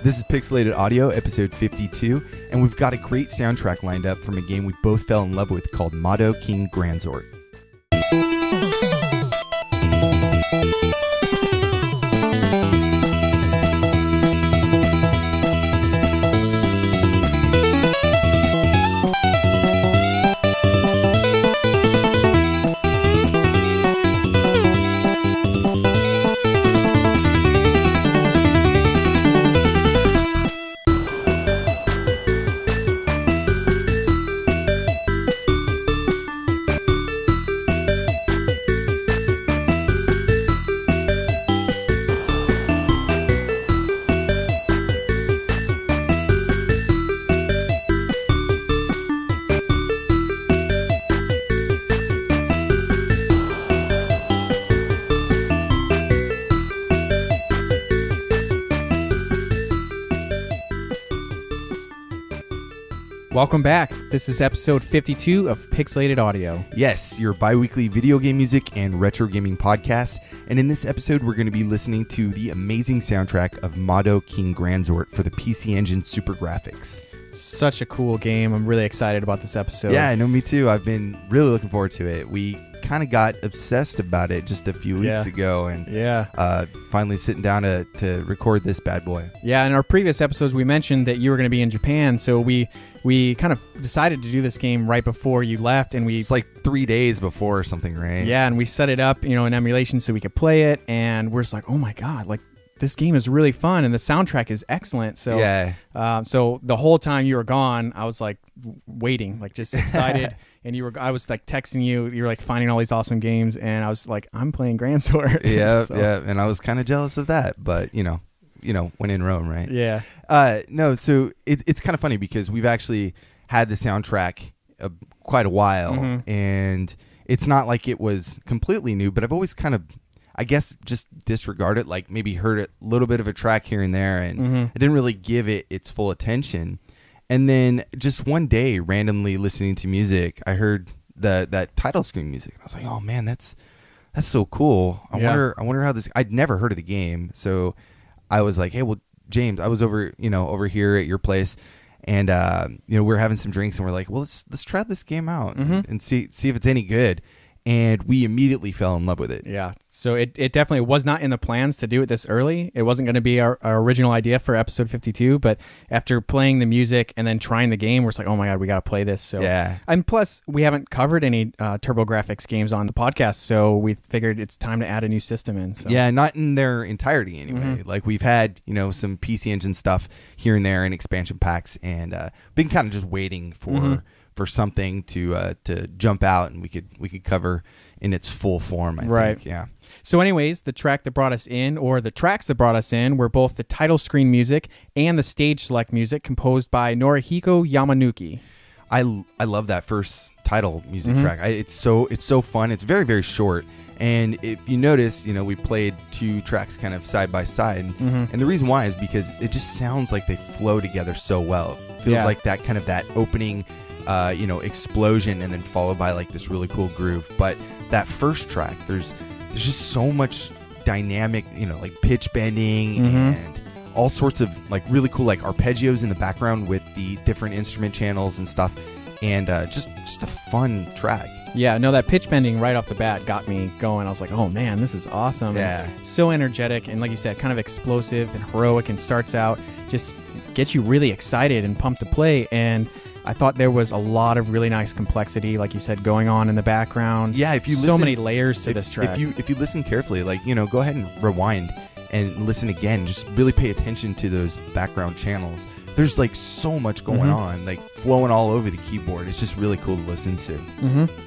This is Pixelated Audio, episode 52, and we've got a great soundtrack lined up from a game we both fell in love with called Madou King Granzort. Welcome back. This is episode 52 of Pixelated Audio. Yes, your bi-weekly video game music and retro gaming podcast. And in this episode, we're going to be listening to the amazing soundtrack of Madou King Granzort for the PC Engine SuperGrafx. Such a cool game. I'm really excited about this episode. Yeah, I know, me too. I've been really looking forward to it. We kind of got obsessed about it just a few weeks ago, and finally sitting down to record this bad boy. Yeah, in our previous episodes, we mentioned that you were going to be in Japan, so we kind of decided to do this game right before you left, and it's like 3 days before or something, right? Yeah, and we set it up, in emulation so we could play it, and we're just like, oh my god, like this game is really fun, and the soundtrack is excellent. So so the whole time you were gone, I was like waiting, like just excited. And I was like texting you. You're like finding all these awesome games, and I was like, I'm playing Granzort. Yeah. And I was kind of jealous of that, but when in Rome, right? Yeah. No. So it's kind of funny because we've actually had the soundtrack quite a while, and it's not like it was completely new, but I've always kind of, I guess, just disregarded, like maybe heard a little bit of a track here and there, and I didn't really give it its full attention. And then just one day, randomly listening to music, I heard that title screen music. I was like, "Oh man, that's so cool." I wonder how this. I'd never heard of the game, so I was like, "Hey, well, James, I was over here at your place, and we were having some drinks, and we're like, well, let's try this game out and see if it's any good." And we immediately fell in love with it. Yeah. So it definitely was not in the plans to do it this early. It wasn't going to be our original idea for episode 52, but after playing the music and then trying the game, we're just like, oh my God, we got to play this. So yeah. And plus, we haven't covered any TurboGrafx games on the podcast, so we figured it's time to add a new system in. So. Yeah, not in their entirety anyway. Like we've had, some PC Engine stuff here and there and expansion packs, and been kind of just waiting for something to jump out and we could cover in its full form, I think. Yeah. So anyways, the tracks that brought us in were both the title screen music and the stage select music composed by Norihiko Yamanuki. I love that first title music track. It's so fun. It's very, very short. And if you notice, we played two tracks kind of side by side. And the reason why is because it just sounds like they flow together so well. It feels like that opening explosion, and then followed by like this really cool groove. But that first track, there's just so much dynamic, like pitch bending and all sorts of like really cool like arpeggios in the background with the different instrument channels and stuff, and just a fun track. Yeah, no, that pitch bending right off the bat got me going. I was like, oh man, this is awesome. Yeah. It's so energetic and, like you said, kind of explosive and heroic, and starts out just gets you really excited and pumped to play. And I thought there was a lot of really nice complexity, like you said, going on in the background. Yeah, if you listen, so many layers to this track. If you listen carefully, like, go ahead and rewind and listen again. Just really pay attention to those background channels. There's like so much going on, like flowing all over the keyboard. It's just really cool to listen to.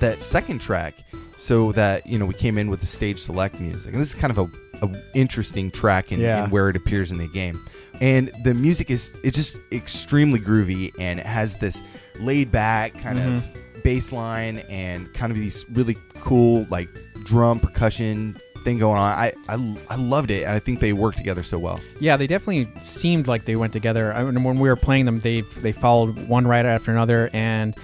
That second track, so that we came in with the stage select music, and this is kind of a interesting track in where it appears in the game. And the music it's just extremely groovy, and it has this laid back kind of bass line and kind of these really cool like drum percussion thing going on. I loved it, and I think they work together so well. Yeah, they definitely seemed like they went together. I mean, when we were playing them, they followed one right after another, and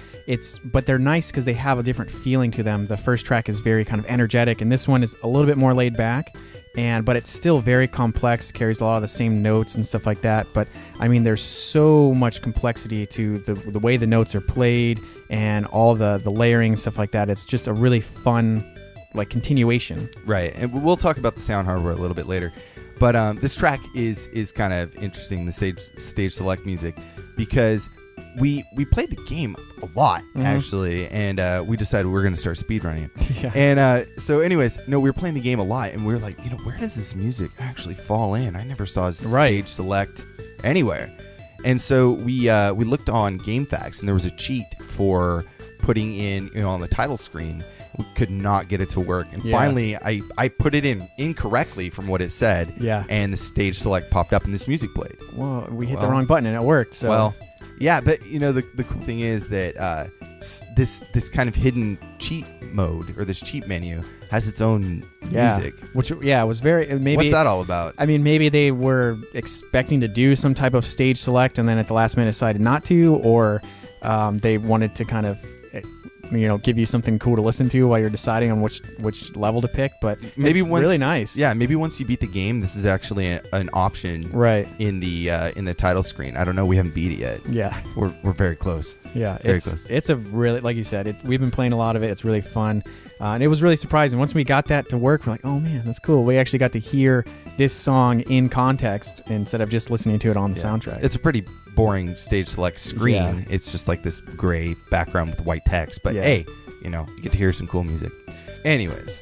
but they're nice because they have a different feeling to them. The first track is very kind of energetic, and this one is a little bit more laid back. but it's still very complex, carries a lot of the same notes and stuff like that. But I mean, there's so much complexity to the way the notes are played and all the layering and stuff like that. It's just a really fun like continuation. Right, and we'll talk about the sound hardware a little bit later. But this track is kind of interesting, the stage select music, because we played the game a lot, actually, and we decided we were going to start speedrunning it. Yeah. And so anyways, we were playing the game a lot, and we were like, where does this music actually fall in? I never saw stage select anywhere. And so we looked on GameFAQs, and there was a cheat for putting in, on the title screen. We could not get it to work. And finally, I put it in incorrectly from what it said. Yeah. And the stage select popped up and this music played. Well, we hit the wrong button and it worked. So. Well, yeah, but the cool thing is that this kind of hidden cheat mode or this cheat menu has its own music. Which was very maybe. What's that all about? I mean, maybe they were expecting to do some type of stage select and then at the last minute decided not to, or they wanted to kind of give you something cool to listen to while you're deciding on which level to pick. But maybe it's really nice. Yeah, maybe once you beat the game, this is actually an option in the title screen. I don't know. We haven't beat it yet. Yeah, we're very close. Yeah, very close. It's a really, like you said, we've been playing a lot of it. It's really fun, and it was really surprising once we got that to work. We're like, oh man, that's cool. We actually got to hear this song in context instead of just listening to it on the soundtrack. It's a pretty boring stage select screen. Yeah. It's just like this gray background with white text. But hey, you get to hear some cool music. Anyways.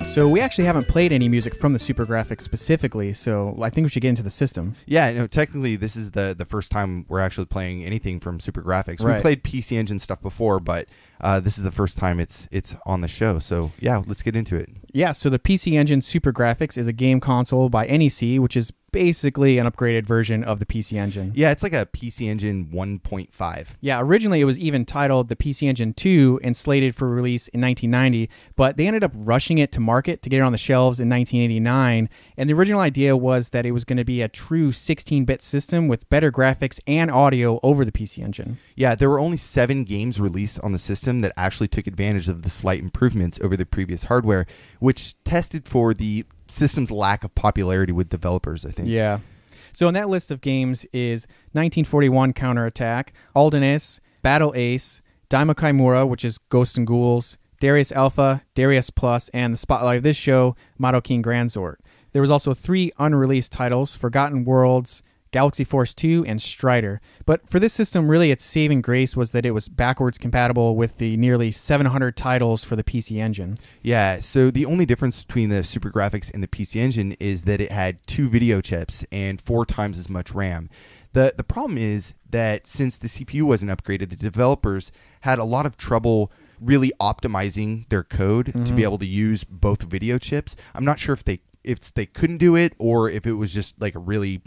So we actually haven't played any music from the SuperGrafx specifically, so I think we should get into the system. Yeah, technically this is the first time we're actually playing anything from SuperGrafx. Right. We played PC Engine stuff before, but this is the first time it's on the show. So yeah, let's get into it. Yeah, so the PC Engine SuperGrafx is a game console by NEC, which is basically an upgraded version of the PC Engine. Yeah, it's like a PC Engine 1.5. Yeah, originally it was even titled the PC Engine 2 and slated for release in 1990, but they ended up rushing it to market to get it on the shelves in 1989, and the original idea was that it was going to be a true 16-bit system with better graphics and audio over the PC Engine. Yeah, there were only 7 games released on the system that actually took advantage of the slight improvements over the previous hardware, which tested for the system's lack of popularity with developers, I think. Yeah. So in that list of games is 1941 Counterattack, Aldenese, Battle Ace, Daima Kaimura, which is Ghosts and Ghouls, Darius Alpha, Darius Plus, and the spotlight of this show, Madou King Granzort. There was also 3 unreleased titles, Forgotten Worlds, Galaxy Force 2, and Strider. But for this system, really its saving grace was that it was backwards compatible with the nearly 700 titles for the PC Engine. Yeah, so the only difference between the SuperGrafx and the PC Engine is that it had 2 video chips and 4 times as much RAM. The problem is that since the CPU wasn't upgraded, the developers had a lot of trouble really optimizing their code to be able to use both video chips. I'm not sure if they couldn't do it or if it was just like a really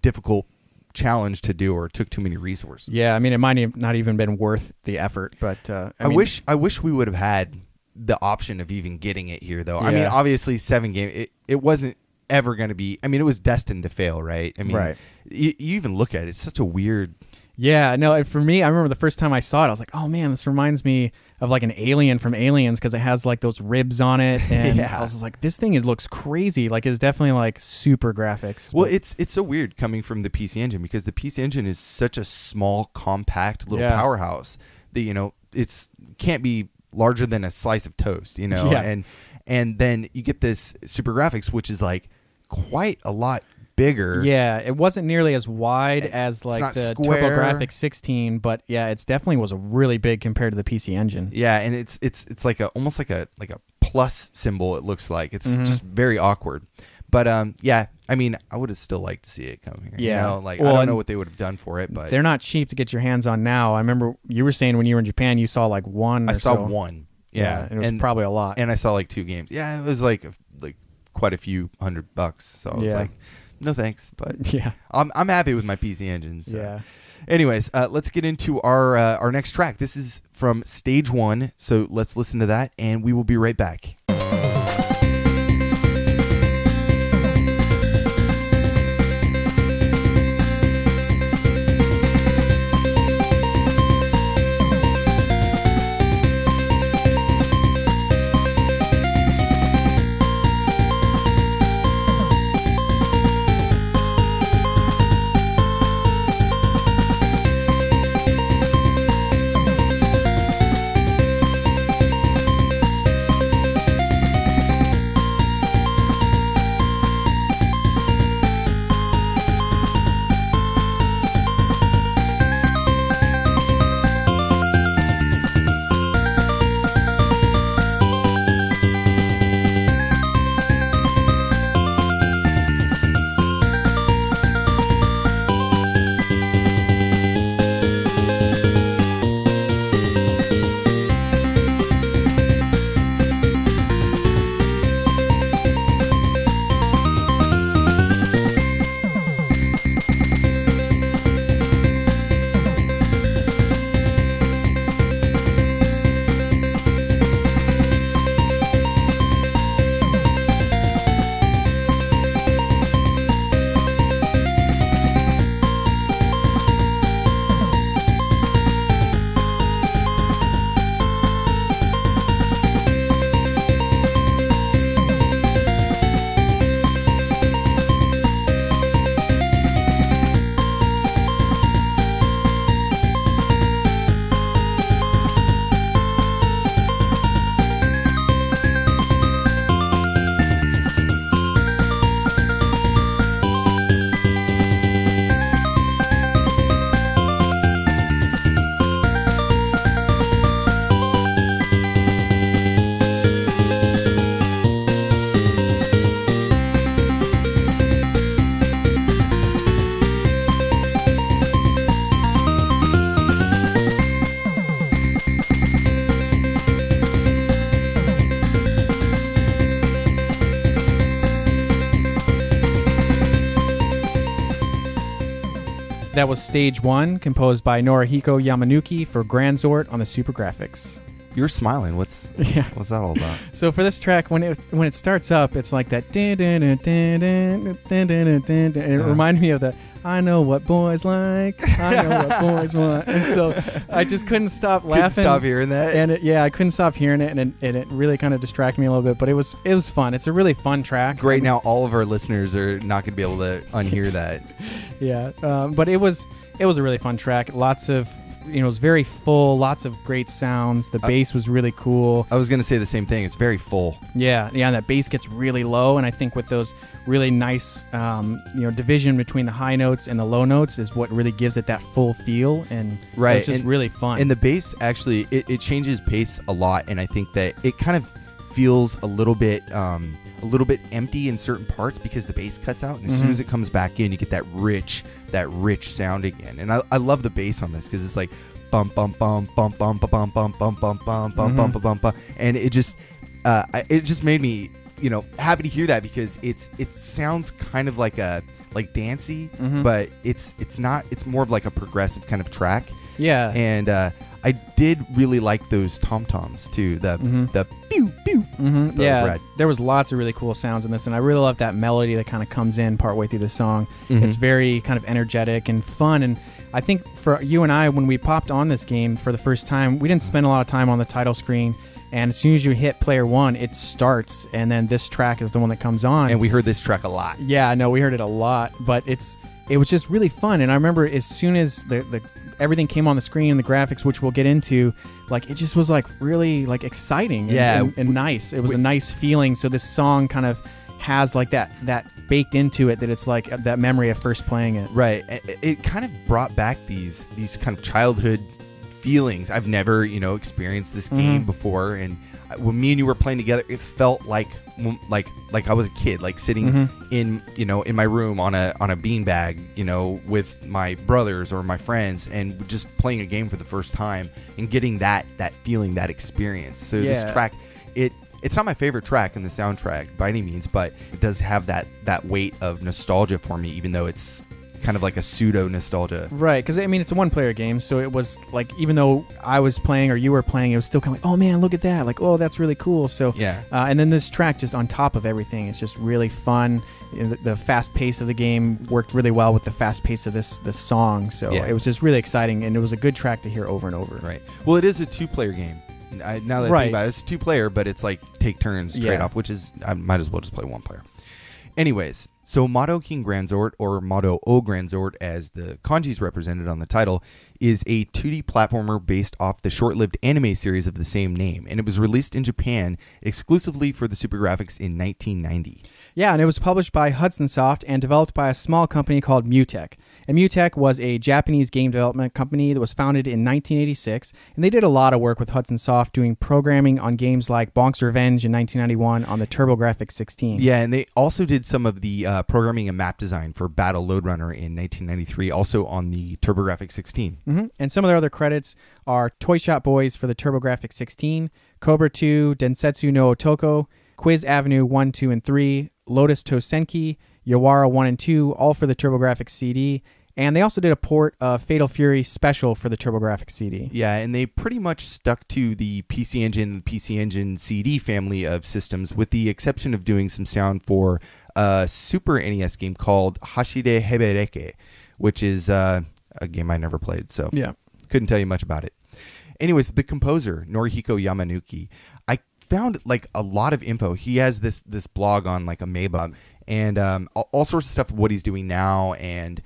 difficult challenge to do or it took too many resources. Yeah, I mean it might have not even been worth the effort, but I wish we would have had the option of even getting it here though. Yeah. I mean obviously 7 game it wasn't ever going to be, I mean it was destined to fail, right? I mean you even look at it, it's such a weird. Yeah, no, for me, I remember the first time I saw it, I was like, oh man, this reminds me of like an alien from Aliens because it has like those ribs on it. And I was just like, this thing looks crazy. Like it's definitely like SuperGrafx. Well, it's so weird coming from the PC Engine because the PC Engine is such a small, compact little powerhouse that, it's can't be larger than a slice of toast, and then you get this SuperGrafx, which is like quite a lot bigger. Yeah, it wasn't nearly as wide as like the TurboGrafx 16, but yeah, it definitely was really big compared to the PC Engine. Yeah, and it's like almost like a plus symbol. It looks like it's just very awkward. But yeah, I mean, I would have still liked to see it come here. Yeah, I don't know what they would have done for it, but they're not cheap to get your hands on now. I remember you were saying when you were in Japan, you saw like one. I saw one. Yeah, it was probably a lot. And I saw like 2 games. Yeah, it was like quite a few $100. So I was like, no thanks, but yeah, I'm happy with my PC Engine. So. Yeah. Anyways, let's get into our next track. This is from Stage 1, so let's listen to that, and we will be right back. That was Stage 1, composed by Norihiko Yamanuki for Granzort on the SuperGrafx. You're smiling. What's that all about? So for this track, when it starts up, it's like that. And it reminded me of the I know what boys like. I know what boys want. And so I just couldn't stop laughing. Couldn't stop hearing that. And I couldn't stop hearing it, and it really kind of distracted me a little bit. But it was fun. It's a really fun track. Great. Now all of our listeners are not going to be able to unhear that. Yeah. But it was a really fun track. Lots of. It was very full, lots of great sounds. The bass was really cool. I was going to say the same thing. It's very full. Yeah, and that bass gets really low, and I think with those really nice, division between the high notes and the low notes is what really gives it that full feel, and right. It's just really fun. And the bass, actually, it changes pace a lot, and I think that it kind of feels a little bit empty in certain parts because the bass cuts out, and as soon as it comes back in, you get that rich sound again. And I love the bass on this because it's like bump bump bump bump bump bump bump bump bump bump bump bump bump, and it just made me happy to hear that because it sounds kind of like dancey, but it's not. It's more of like a progressive kind of track. Yeah, and I did really like those tom-toms too. The pew pew. Yeah, rad. There was lots of really cool sounds in this, and I really love that melody that kind of comes in partway through the song. It's very kind of energetic and fun, and I think for you and I, when we popped on this game for the first time, we didn't spend a lot of time on the title screen, and as soon as you hit player 1, it starts, and then this track is the one that comes on. And we heard this track a lot. Yeah, no, we heard it a lot, but it was just really fun, and I remember as soon as the everything came on the screen and the graphics, which we'll get into, like it just was like really like exciting and nice. It was a nice feeling. So this song kind of has like that baked into it, that it's like that memory of first playing it. Right. It kind of brought back these kind of childhood feelings. I've never experienced this game before, and when me and you were playing together, it felt like I was a kid, like sitting in my room on a beanbag, with my brothers or my friends, and just playing a game for the first time and getting that feeling, that experience. So this track, it's not my favorite track in the soundtrack by any means, but it does have that weight of nostalgia for me, even though it's kind of like a pseudo nostalgia. Right, because I mean it's a one-player game, so it was like, even though I was playing or you were playing, it was still kind of like, oh man, look at that, like, oh, that's really cool. So yeah, and then this track just on top of everything, it's just really fun. The fast pace of the game worked really well with the fast pace of this song, so it was just really exciting, and it was a good track to hear over and over. Right. Well, it is a 2-player game. Now that I think about it, it's 2-player, but it's like take turns trade off, which is, I might as well just play 1-player. Anyways, so Madou King Granzort, or Madou Granzort as the kanji is represented on the title, is a 2D platformer based off the short-lived anime series of the same name, and it was released in Japan exclusively for the SuperGrafx in 1990. Yeah, and it was published by Hudson Soft and developed by a small company called Mutech. And Mutech was a Japanese game development company that was founded in 1986, and they did a lot of work with Hudson Soft doing programming on games like Bonk's Revenge in 1991 on the TurboGrafx 16. Yeah, and they also did some of the programming and map design for Battle Lode Runner in 1993, also on the TurboGrafx 16. And some of their other credits are Toy Shop Boys for the TurboGrafx 16, Cobra 2, Densetsu no Otoko, Quiz Avenue 1, 2, and 3, Lotus Tosenki, Yawara 1 and 2, all for the TurboGrafx CD. And they also did a port of Fatal Fury Special for the TurboGrafx CD. Yeah, and they pretty much stuck to the PC Engine and PC Engine CD family of systems, with the exception of doing some sound for a Super NES game called Hashide Hebereke, which is a game I never played, so couldn't tell you much about it. Anyways, the composer, Norihiko Yamanuki, I found like a lot of info. He has this blog on like Amoeba, and all sorts of stuff of what he's doing now, and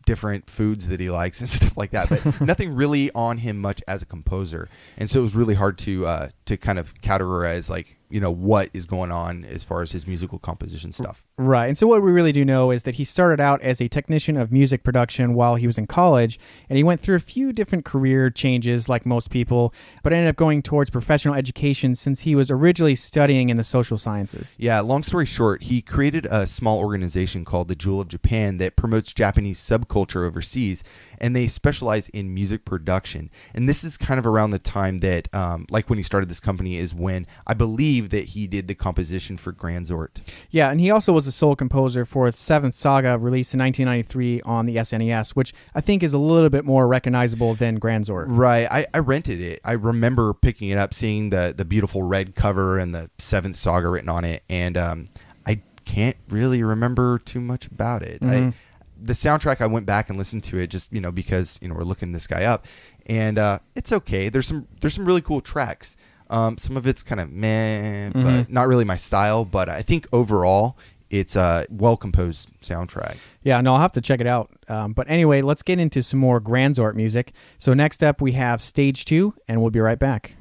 different foods that he likes and stuff like that, but nothing really on him much as a composer. And so it was really hard to kind of categorize like what is going on as far as his musical composition stuff. Right. And so what we really do know is that he started out as a technician of music production while he was in college, and he went through a few different career changes like most people, but ended up going towards professional education since he was originally studying in the social sciences. Yeah, long story short, he created a small organization called the Jewel of Japan that promotes Japanese subculture overseas, and they specialize in music production. And this is kind of around the time that, like when he started this company, is when I believe that he did the composition for Granzort. Yeah, and he also was the sole composer for Seventh Saga, released in 1993 on the SNES, which I think is a little bit more recognizable than Granzort. Right. I rented it. I remember picking it up, seeing the beautiful red cover and the Seventh Saga written on it, and I can't really remember too much about it. The soundtrack, I went back and listened to it just, because, we're looking this guy up, and it's okay. There's some really cool tracks. Some of it's kind of meh, but not really my style, but I think overall it's a well-composed soundtrack. Yeah, no, I'll have to check it out. But anyway, let's get into some more Granzort music. So next up, we have Stage 2, and we'll be right back.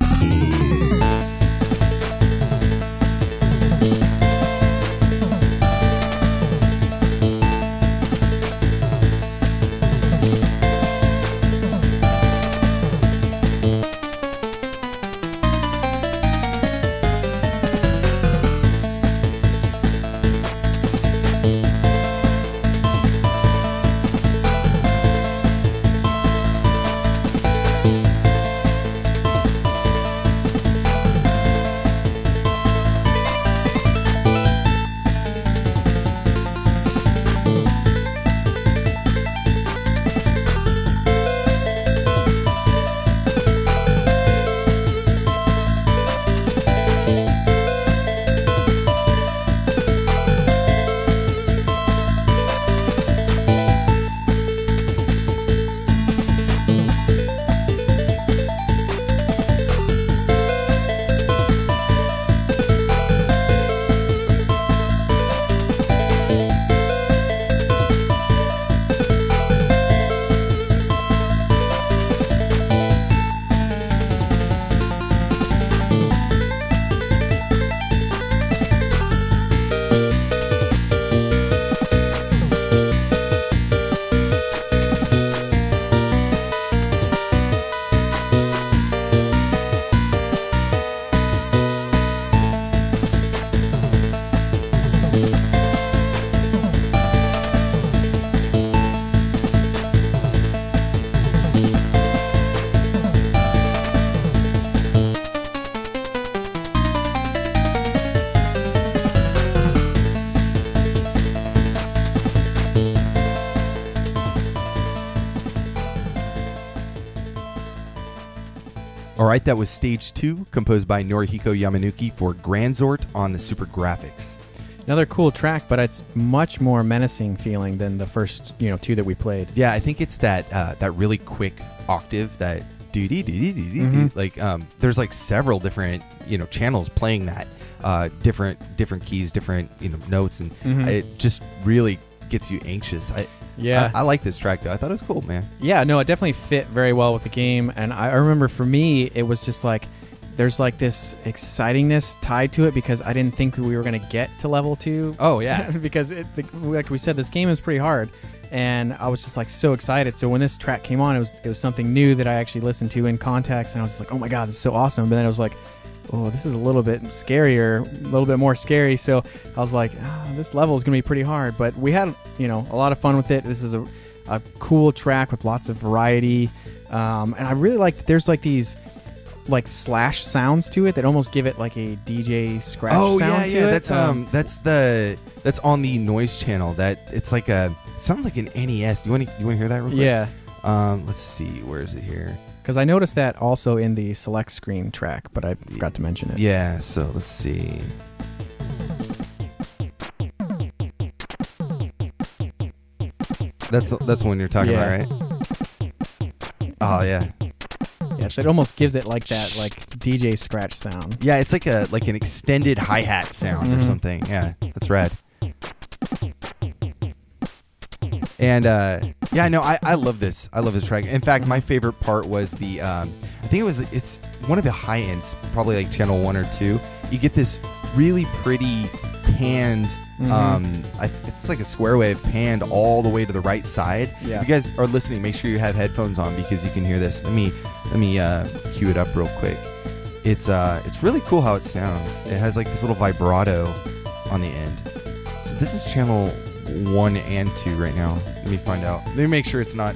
All right, that was Stage 2, composed by Norihiko Yamanuki for Granzort on the SuperGrafx. Another cool track, but it's much more menacing feeling than the first, two that we played. Yeah, I think it's that really quick octave, that like there's like several different channels playing that, different keys, different notes, and it just really gets you anxious. I like this track though. I thought it was cool, man. Yeah, no, it definitely fit very well with the game, and I remember for me it was just like there's like this excitingness tied to it because I didn't think we were going to get to level 2. Oh yeah, because like we said, this game is pretty hard, and I was just like so excited. So when this track came on, it was something new that I actually listened to in context, and I was just like, oh my god, this is so awesome. But then I was like, oh, this is a little bit scarier, a little bit more scary. So I was like, this level is going to be pretty hard. But we had, a lot of fun with it. This is a cool track with lots of variety. And I really like that there's like these like slash sounds to it that almost give it like a DJ scratch sound to it. That's on the noise channel. That it's like sounds like an NES. Do you want to hear that real quick? Yeah. Let's see, where is it here? Because I noticed that also in the select screen track, but I forgot to mention it. Yeah, so let's see. That's the one you're talking about, right? Oh yeah. Yeah, so it almost gives it like that like DJ scratch sound. Yeah, it's like an extended hi-hat sound or something. Yeah, that's rad. And I love this. I love this track. In fact, my favorite part was the I think it's one of the high ends, probably like channel 1 or 2. You get this really pretty panned it's like a square wave panned all the way to the right side. Yeah. If you guys are listening, make sure you have headphones on because you can hear this. Let me cue it up real quick. It's really cool how it sounds. It has like this little vibrato on the end. So this is channel 1 and 2 right now. Let me find out. Let me make sure it's not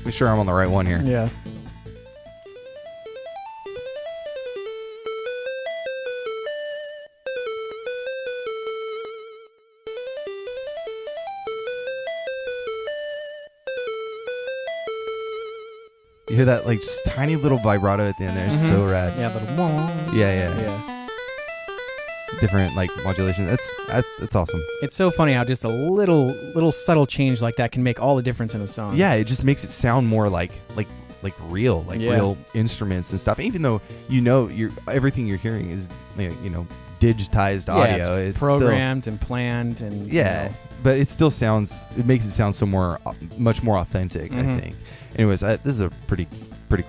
Make sure I'm on the right one here. Yeah. You hear that like just tiny little vibrato at the end there. It's so rad. Yeah, little. Yeah. Different like modulation. That's awesome. It's so funny how just a little subtle change like that can make all the difference in a song. Yeah, it just makes it sound more like real, real instruments and stuff. Even though everything you're hearing is digitized audio. It's programmed still, and planned and but it still makes it sound so much more authentic. I think. Anyways, this is a pretty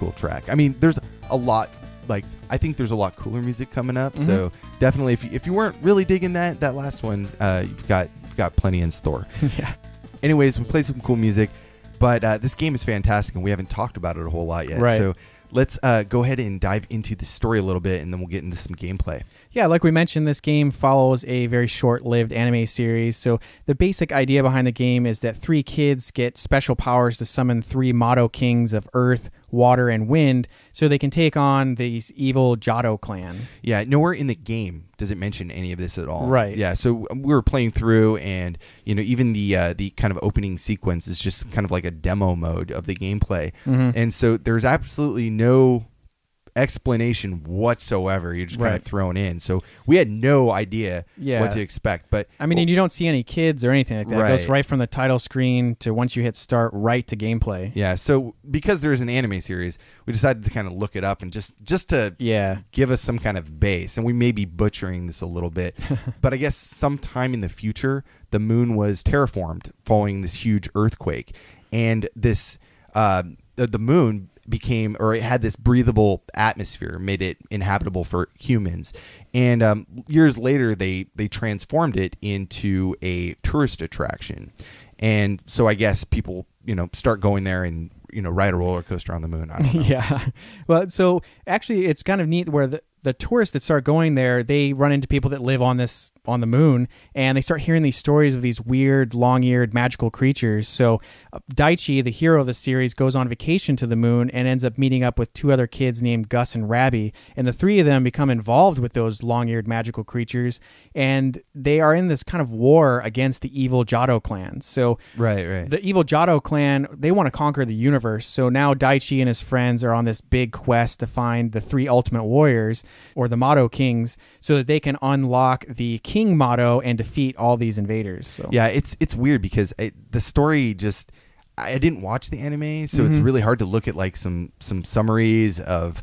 cool track. I mean, there's a lot. I think there's a lot cooler music coming up. So definitely, if you weren't really digging that last one, you've got plenty in store. Yeah. Anyways, we played some cool music, but this game is fantastic, and we haven't talked about it a whole lot yet. Right. So let's go ahead and dive into the story a little bit, and then we'll get into some gameplay. Yeah, like we mentioned, this game follows a very short-lived anime series. So the basic idea behind the game is that 3 kids get special powers to summon 3 Madou Kings of Earth, Water, and Wind, so they can take on these evil Jado clan. Yeah, nowhere in the game does it mention any of this at all. Right. Yeah, so we were playing through, and even the kind of opening sequence is just kind of like a demo mode of the gameplay. And so there's absolutely no explanation whatsoever. You're just kind of thrown in. So we had no idea what to expect. But I mean, and you don't see any kids or anything like that. It goes right from the title screen to once you hit start right to gameplay. Yeah. So because there's an anime series, we decided to kind of look it up and just to give us some kind of base. And we may be butchering this a little bit, but I guess sometime in the future, the moon was terraformed following this huge earthquake, and this the moon it had this breathable atmosphere, made it inhabitable for humans. And years later, they transformed it into a tourist attraction. And so I guess people, start going there and, ride a roller coaster on the moon. I don't know. Yeah. Well, so actually it's kind of neat where the tourists that start going there, they run into people that live on the moon, and they start hearing these stories of these weird, long-eared, magical creatures. So Daichi, the hero of the series, goes on vacation to the moon and ends up meeting up with 2 other kids named Gus and Rabby, and the 3 of them become involved with those long-eared magical creatures, and they are in this kind of war against the evil Jado clan. So the evil Jado clan, they want to conquer the universe. So now Daichi and his friends are on this big quest to find the 3 ultimate warriors, or the Madou Kings, so that they can unlock the King Madou and defeat all these invaders. So. Yeah, it's weird because the story just... I didn't watch the anime, so it's really hard to look at like some summaries of,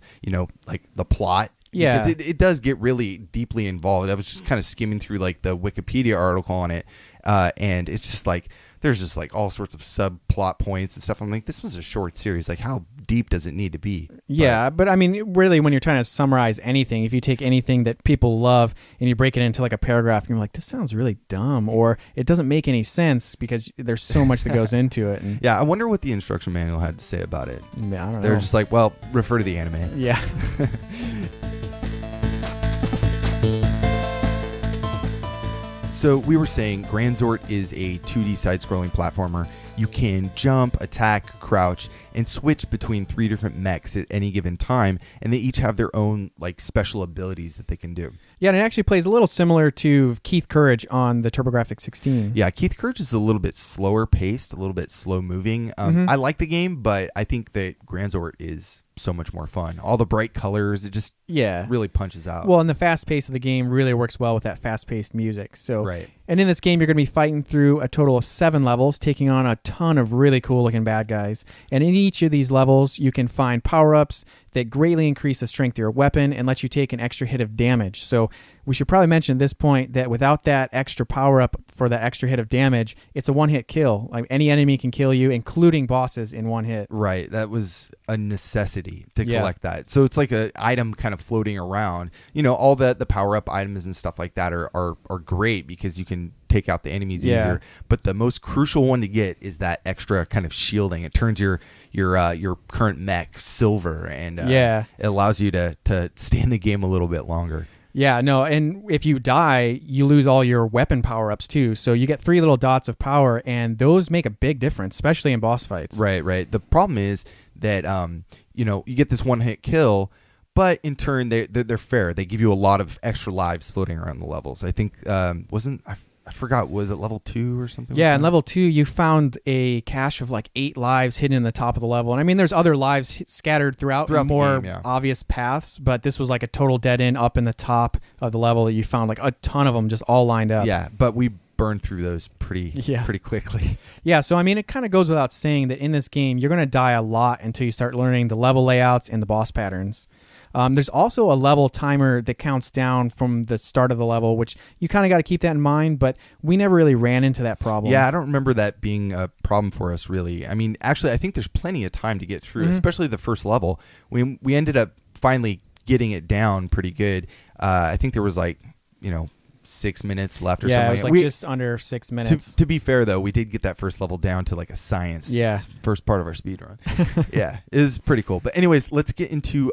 like the plot. Yeah. Because it does get really deeply involved. I was just kind of skimming through like the Wikipedia article on it, and it's just like there's just like all sorts of subplot points and stuff. I'm like, this was a short series. Like, how deep does it need to be? Yeah, but I mean, really, when you're trying to summarize anything, if you take anything that people love and you break it into like a paragraph, and you're like, this sounds really dumb, or it doesn't make any sense because there's so much that goes into it. And yeah, I wonder what the instruction manual had to say about it. I don't know. They're just like, well, refer to the anime. Yeah. So we were saying Granzort is a 2D side-scrolling platformer. You can jump, attack, crouch, and switch between 3 different mechs at any given time, and they each have their own like special abilities that they can do. Yeah, and it actually plays a little similar to Keith Courage on the TurboGrafx 16. Yeah, Keith Courage is a little bit slower paced, a little bit slow moving. I like the game, but I think that Granzort is so much more fun. All the bright colors, it just really punches out. Well, and the fast pace of the game really works well with that fast-paced music. So, right. And in this game, you're going to be fighting through a total of 7 levels, taking on a ton of really cool-looking bad guys. And in each of these levels, you can find power-ups that greatly increase the strength of your weapon and let you take an extra hit of damage. So we should probably mention at this point that without that extra power-up for that extra hit of damage, it's a one-hit kill. Like any enemy can kill you, including bosses, in one hit. Right. That was a necessity to collect that. So it's like an item kind of floating around. All the power-up items and stuff like that are great because you can take out the enemies easier. But the most crucial one to get is that extra kind of shielding. It turns your current mech silver, and it allows you to stay in the game a little bit longer. Yeah, no, and if you die, you lose all your weapon power-ups too. So you get 3 little dots of power, and those make a big difference, especially in boss fights. Right. The problem is that you get this one-hit kill, but in turn they're fair. They give you a lot of extra lives floating around the levels. I think I forgot, was it level 2 or something? Yeah, in level 2, you found a cache of like 8 lives hidden in the top of the level. And I mean, there's other lives scattered throughout more game, yeah. obvious paths, but this was like a total dead end up in the top of the level that you found like a ton of them just all lined up. Yeah, but we burned through those pretty quickly. Yeah, so I mean, it kind of goes without saying that in this game, you're going to die a lot until you start learning the level layouts and the boss patterns. There's also a level timer that counts down from the start of the level, which you kind of got to keep that in mind, but we never really ran into that problem. Yeah, I don't remember that being a problem for us, really. I mean, actually, I think there's plenty of time to get through, especially the first level. We ended up finally getting it down pretty good. I think there was 6 minutes left or something. Yeah, it was just under 6 minutes. To be fair, though, we did get that first level down to like a science. Yeah. First part of our speed run. Yeah, it was pretty cool. But anyways, let's get into,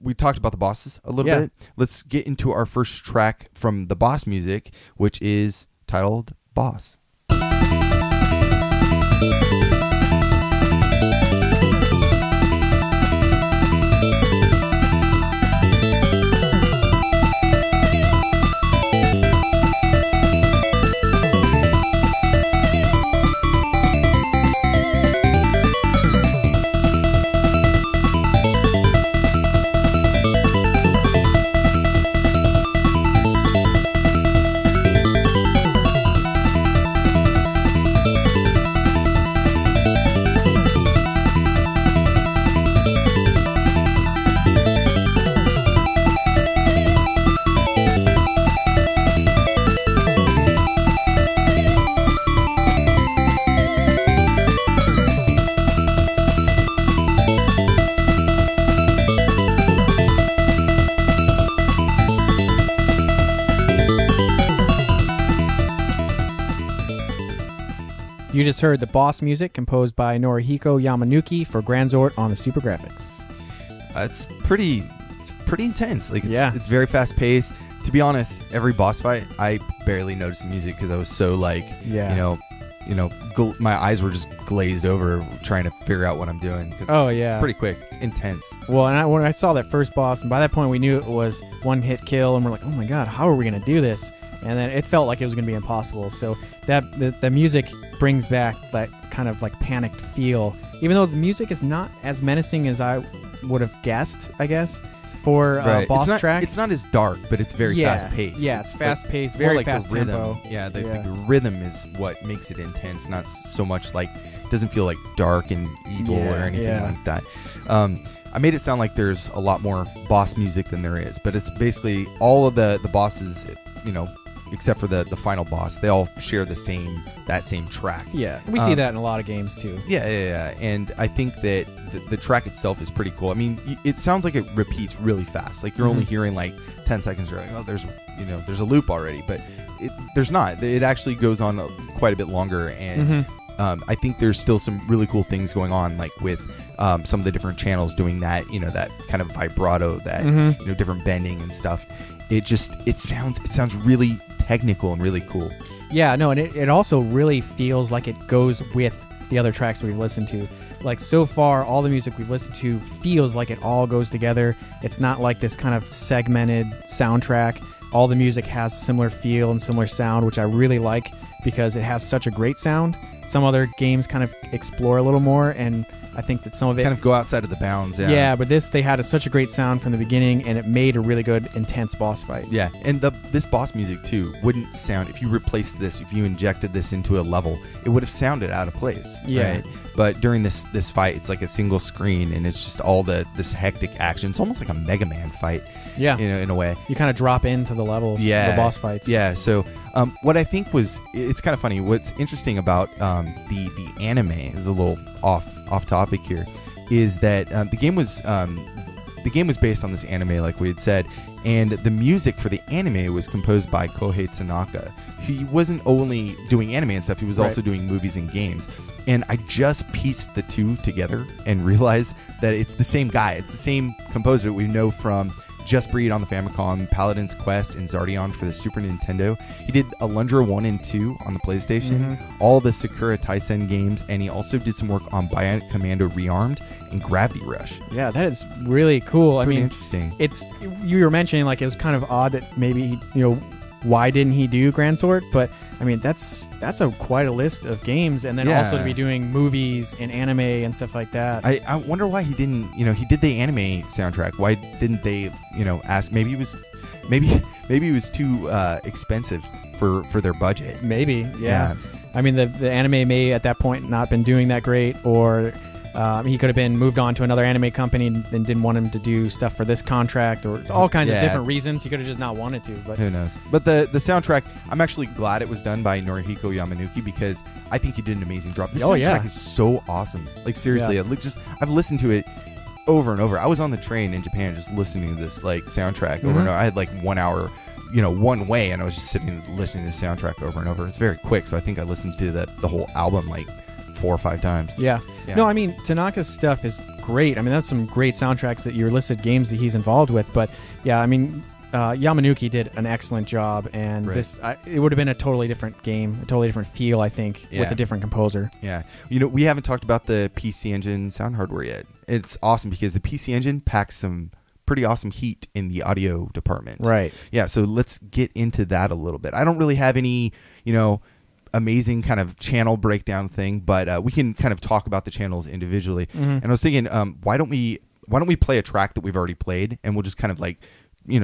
we talked about the bosses a little bit. Let's get into our first track from the boss music, which is titled Boss. You just heard the boss music composed by Norihiko Yamanuki for Granzort on the SuperGrafx. It's pretty intense. It's very fast paced. To be honest, every boss fight, I barely noticed the music because I was so my eyes were just glazed over trying to figure out what I'm doing. It's pretty quick. It's intense. Well, and when I saw that first boss, and by that point we knew it was one hit kill, and we're like, oh my god, how are we going to do this? And then it felt like it was going to be impossible. So the music brings back that kind of like panicked feel, even though the music is not as menacing as I would have guessed, I guess, for a boss track. It's not as dark, but it's very fast paced. Yeah, it's fast paced, very fast tempo. Yeah, the rhythm is what makes it intense, not so much like, doesn't feel like dark and evil or anything like that. I made it sound like there's a lot more boss music than there is, but it's basically all of the bosses, except for the final boss, they all share that same track. Yeah, we see that in a lot of games too. Yeah. And I think that the track itself is pretty cool. I mean, it sounds like it repeats really fast. Like you're only hearing like 10 seconds. You're like, oh, there's a loop already, but there's not. It actually goes on quite a bit longer, and I think there's still some really cool things going on, like with some of the different channels doing that, that kind of vibrato, that different bending and stuff. It sounds really technical and really cool. Yeah, no, and it also really feels like it goes with the other tracks we've listened to. Like so far, all the music we've listened to feels like it all goes together. It's not like this kind of segmented soundtrack. All the music has similar feel and similar sound, which I really like because it has such a great sound. Some other games kind of explore a little more, and I think that some of it kind of go outside of the bounds. Yeah, but they had such a great sound from the beginning, and it made a really good, intense boss fight. Yeah, and this boss music too wouldn't sound, if you replaced this, if you injected this into a level, it would have sounded out of place. Yeah. Right? But during this fight, it's like a single screen, and it's just all this hectic action. It's almost like a Mega Man fight. Yeah, in a way. You kind of drop into the levels, the boss fights. Yeah. So what I think it's kind of funny. What's interesting about the anime is a little off topic here, is that the game was based on this anime, like we had said, and the music for the anime was composed by Kohei Tanaka. He wasn't only doing anime and stuff; he was also doing movies and games. And I just pieced the two together and realized that it's the same guy. It's the same composer we know from Just Breed on the Famicom, Paladin's Quest, and Zardion for the Super Nintendo. He did Alundra 1 and 2 on the PlayStation, all the Sakura Taisen games, and he also did some work on Bionic Commando Rearmed and Gravity Rush. Yeah, that is really cool. Pretty interesting. You were mentioning like it was kind of odd that maybe, why didn't he do Granzort? But I mean, that's quite a list of games, and then also to be doing movies and anime and stuff like that. I wonder why he didn't. He did the anime soundtrack. Why didn't they? Ask. Maybe it was too expensive for their budget. Maybe, yeah. I mean, the anime may at that point not been doing that great, or he could have been moved on to another anime company and didn't want him to do stuff for this contract, or all kinds of different reasons. He could have just not wanted to. But who knows? But the soundtrack, I'm actually glad it was done by Norihiko Yamanuki, because I think he did an amazing job. This soundtrack is so awesome. Like, seriously, I've listened to it over and over. I was on the train in Japan just listening to this like soundtrack over and over. I had like 1 hour one way, and I was just sitting listening to the soundtrack over and over. It's very quick, so I think I listened to the whole album like 4 or 5 times. Yeah. No, I mean, Tanaka's stuff is great. I mean, that's some great soundtracks that you listed games that he's involved with. But yeah, I mean, Yamanuki did an excellent job, and it would have been a totally different game, a totally different feel, I think, with a different composer. Yeah. We haven't talked about the PC Engine sound hardware yet. It's awesome because the PC Engine packs some pretty awesome heat in the audio department. Right. Yeah, so let's get into that a little bit. I don't really have any, amazing kind of channel breakdown thing, but we can kind of talk about the channels individually. And I was thinking, why don't we play a track that we've already played, and we'll just kind of like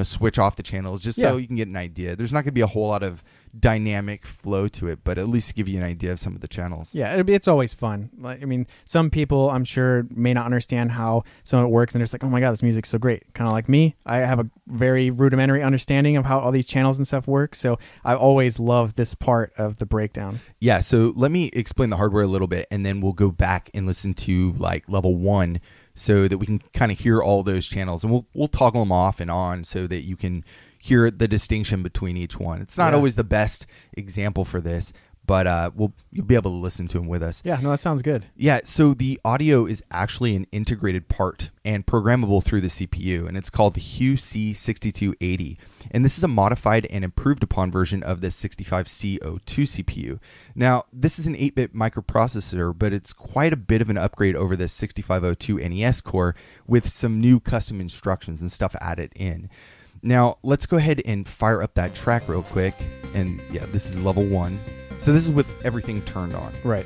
switch off the channels just so you can get an idea. There's not going to be a whole lot of dynamic flow to it, but at least give you an idea of some of the channels. Yeah, it's always fun. Like, I mean, some people I'm sure may not understand how some of it works, and they're just like, oh my god, this music's so great. Kind of like me, I have a very rudimentary understanding of how all these channels and stuff work, so I always love this part of the breakdown. Yeah, so let me explain the hardware a little bit, and then we'll go back and listen to like level 1 so that we can kind of hear all those channels, and we'll toggle them off and on so that you can hear the distinction between each one. It's not always the best example for this, but you'll be able to listen to them with us. Yeah, no, that sounds good. Yeah, so the audio is actually an integrated part and programmable through the CPU, and it's called the Hue C6280. And this is a modified and improved upon version of the 65C02 CPU. Now, this is an 8-bit microprocessor, but it's quite a bit of an upgrade over the 6502 NES core with some new custom instructions and stuff added in. Now, let's go ahead and fire up that track real quick. And yeah, this is level 1. So this is with everything turned on. Right.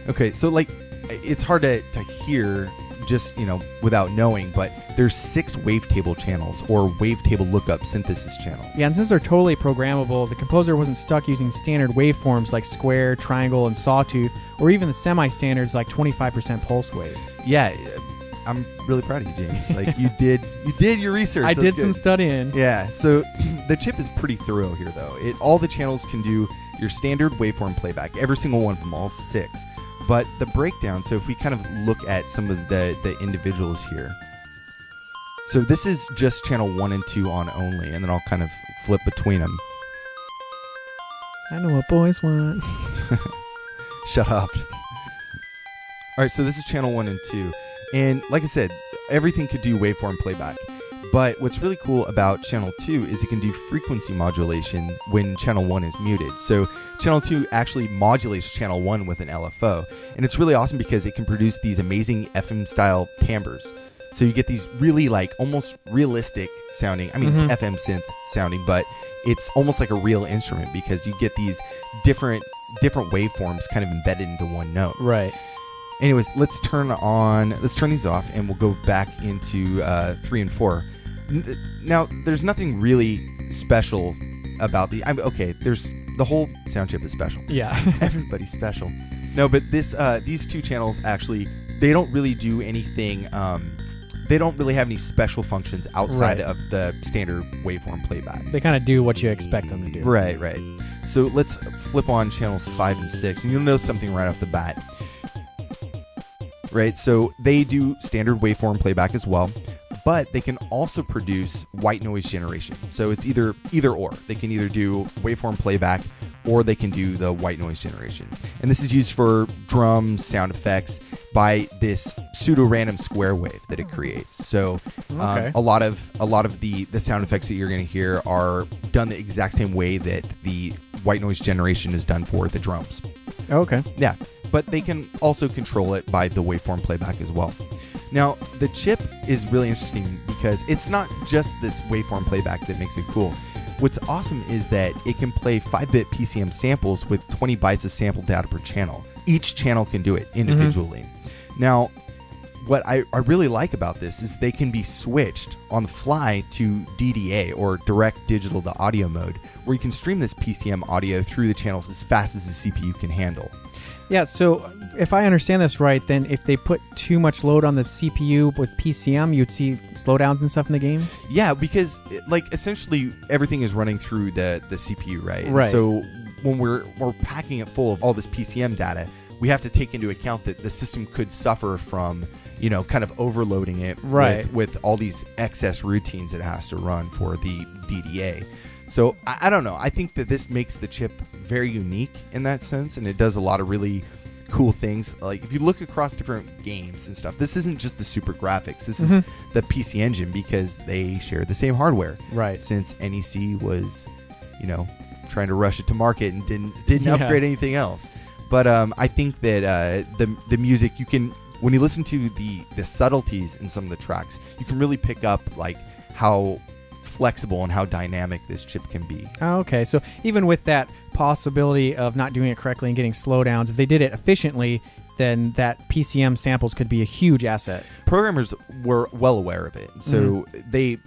Okay, so like, it's hard to hear just, without knowing, but there's 6 wavetable channels or wavetable lookup synthesis channel. Yeah, and since they're totally programmable, the composer wasn't stuck using standard waveforms like square, triangle, and sawtooth, or even the semi-standards like 25% pulse wave. Yeah, I'm really proud of you, James. Like, you did your research. I did some studying. Yeah, so the chip is pretty thorough here, though. All the channels can do your standard waveform playback, every single one from all 6. But the breakdown, so if we kind of look at some of the individuals here. So this is just channel 1 and 2 on only, and then I'll kind of flip between them. I know what boys want. Shut up. All right, so this is channel 1 and 2. And like I said, everything could do waveform playback. But what's really cool about channel 2 is it can do frequency modulation when channel 1 is muted. So channel 2 actually modulates channel 1 with an LFO. And it's really awesome because it can produce these amazing FM style timbres. So you get these really like almost realistic sounding, I mean, it's FM synth sounding, but it's almost like a real instrument because you get these different waveforms kind of embedded into one note. Right. Anyways, let's turn these off, and we'll go back into 3 and 4. Now, there's nothing really special about there's the whole sound chip is special. Yeah. Everybody's special. No, but these 2 channels actually, they don't really do anything. They don't really have any special functions outside of the standard waveform playback. They kind of do what you expect them to do. Right. So let's flip on channels 5 and 6, and you'll notice something right off the bat. Right, so they do standard waveform playback as well, but they can also produce white noise generation. So it's either or. They can either do waveform playback or they can do the white noise generation. And this is used for drums, sound effects. by this pseudo-random square wave that it creates. So a lot of the sound effects that you're going to hear are done the exact same way that the white noise generation is done for the drums. Okay. Yeah, but they can also control it by the waveform playback as well. Now, the chip is really interesting because it's not just this waveform playback that makes it cool. What's awesome is that it can play 5-bit PCM samples with 20 bytes of sample data per channel. Each channel can do it individually. Now, what I really like about this is they can be switched on the fly to DDA, or direct digital to audio mode, where you can stream this PCM audio through the channels as fast as the CPU can handle. Yeah, so if I understand this right, then if they put too much load on the CPU with PCM, you'd see slowdowns and stuff in the game? Yeah, because essentially everything is running through the CPU, right? Right. And so when we're packing it full of all this PCM data, we have to take into account that the system could suffer from, kind of overloading it with all these excess routines it has to run for the DDA. So I don't know. I think that this makes the chip very unique in that sense, and it does a lot of really cool things. Like if you look across different games and stuff, this isn't just the SuperGrafx. This is the PC Engine, because they share the same hardware. Right. Since NEC was, trying to rush it to market and didn't upgrade anything else. But I think that the music, you can, when you listen to the subtleties in some of the tracks, you can really pick up like how flexible and how dynamic this chip can be. Oh, okay. So even with that possibility of not doing it correctly and getting slowdowns, if they did it efficiently, then that PCM samples could be a huge asset. Programmers were well aware of it, so they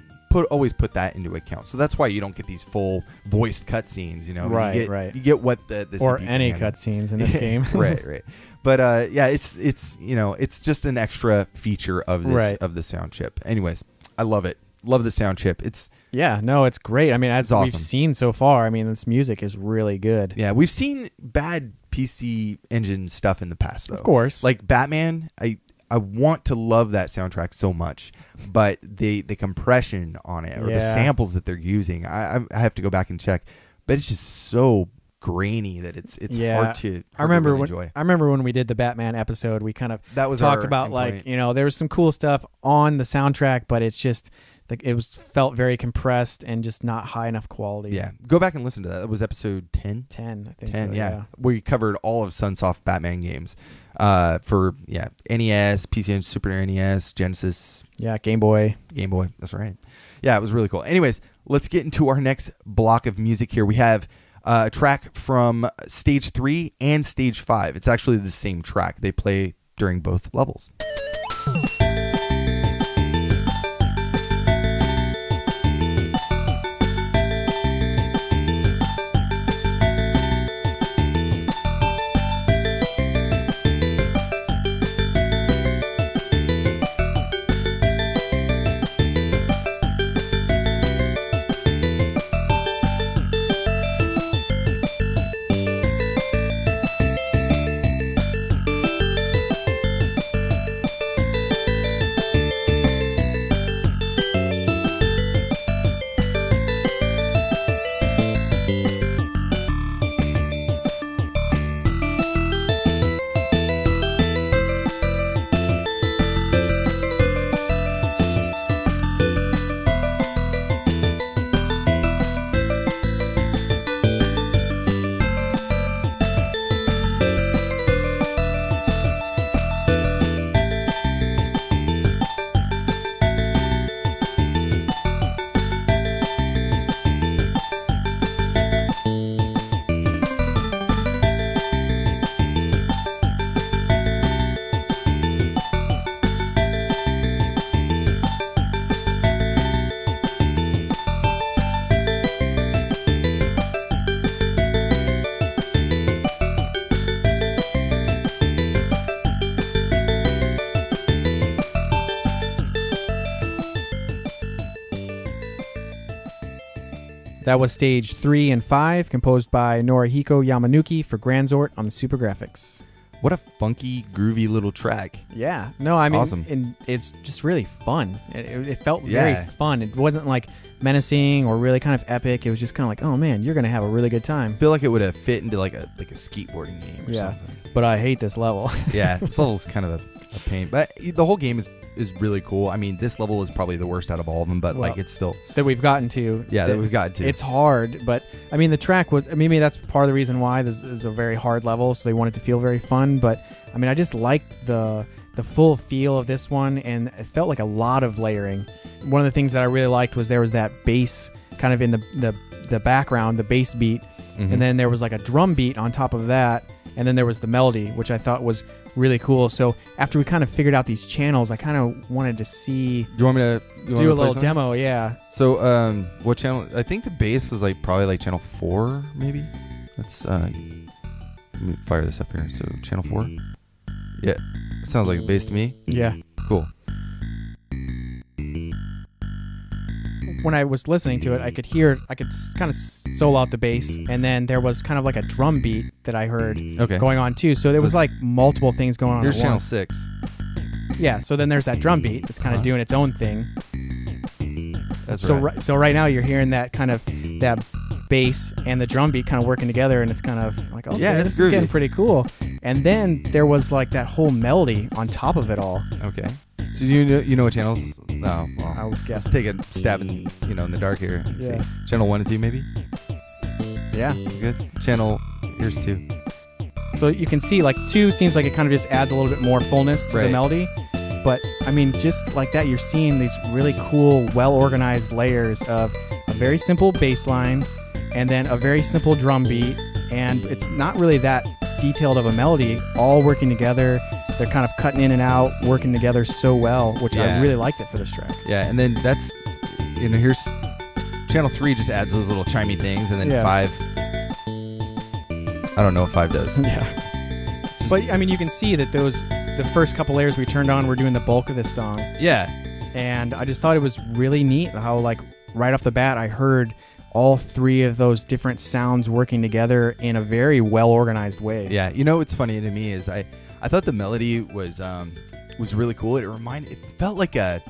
always put that into account. So that's why you don't get these full voiced cutscenes. Right. You get what the or CPU any can cutscenes in this game. Right. But it's just an extra feature of this of the sound chip. Anyways, I love it. Love the sound chip. It's great. I mean, as awesome. We've seen so far, I mean, this music is really good. Yeah, we've seen bad PC Engine stuff in the past, though. Of course. Like Batman, I want to love that soundtrack so much, but the compression on it, or the samples that they're using, I have to go back and check, but it's just so grainy that it's hard to really enjoy. I remember when we did the Batman episode, we kind of was talked about there was some cool stuff on the soundtrack, but it's just felt very compressed and just not high enough quality. Yeah, go back and listen to that. That was episode 10. 10, I think. 10, so, yeah. We covered all of Sunsoft Batman games for NES, PC Engine, Super NES, Genesis. Yeah, Game Boy. That's right. Yeah, it was really cool. Anyways, let's get into our next block of music here. We have a track from Stage 3 and Stage 5. It's actually the same track. They play during both levels. That was Stage 3 and 5, composed by Norihiko Yamanuki for Granzort on the SuperGrafx. What a funky, groovy little track. Yeah. No, I mean, awesome. And it's just really fun. It felt very fun. It wasn't like menacing or really kind of epic. It was just kind of like, oh man, you're going to have a really good time. I feel like it would have fit into like a skateboarding game or something. But I hate this level. Yeah, this level's kind of a a pain. But the whole game is really cool. I mean, this level is probably the worst out of all of them, but like it's still that we've gotten to. Yeah, that we've gotten to. It's hard, but I mean the track was. Maybe that's part of the reason why this is a very hard level, so they want it to feel very fun. But I mean, I just like the full feel of this one, and it felt like a lot of layering. One of the things that I really liked was there was that bass kind of in the background, the bass beat, and then there was like a drum beat on top of that, and then there was the melody, which I thought was really cool. So after we kind of figured out these channels, I kind of wanted to see. Do you want me to do a little demo? Yeah. So what channel? I think the bass was like probably like channel 4, maybe. Let's let me fire this up here. So channel 4. Yeah, it sounds like a bass to me. Yeah. Cool. When I was listening to it, I could kind of solo out the bass, and then there was kind of like a drum beat that I heard going on too. So there was like multiple things going on. Here's channel 6. Yeah, so then there's that drum beat that's kind of doing its own thing. That's so right now you're hearing that kind of that bass and the drum beat kind of working together, and it's kind of like, oh yeah, this is getting pretty cool. And then there was like that whole melody on top of it all. Okay. So you know what channels? No, well, I would guess. Let's take a stab in the dark here. Let's see. Channel 1 and 2 maybe. Yeah, good. Channel, here's 2. So you can see like 2 seems like it kind of just adds a little bit more fullness to the melody. But I mean, just like that, you're seeing these really cool, well-organized layers of a very simple bass line and then a very simple drum beat, and it's not really that detailed of a melody, all working together. They're kind of cutting in and out, working together so well, which I really liked it for this track. Yeah, and then that's, here's channel 3 just adds those little chimey things, and then 5, I don't know what 5 does. Yeah. But, I mean, you can see that the first couple layers we turned on were doing the bulk of this song. Yeah. And I just thought it was really neat how, like, right off the bat, I heard all 3 of those different sounds working together in a very well-organized way. Yeah, what's funny to me is I thought the melody was really cool. It felt like a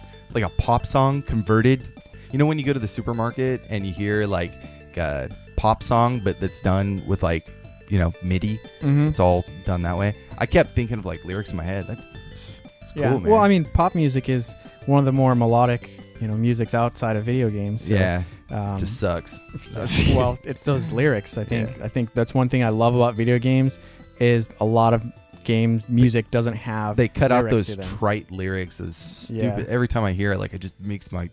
pop song converted. When you go to the supermarket and you hear like a pop song, but that's done with like MIDI. It's all done that way. I kept thinking of like lyrics in my head. That's cool, man. Well, I mean, pop music is one of the more melodic musics outside of video games. So, yeah. Just sucks. Well, it's those lyrics. I think that's one thing I love about video games is a lot of game music doesn't have. They cut out those trite lyrics. Those stupid. Every time I hear it, like it just makes my,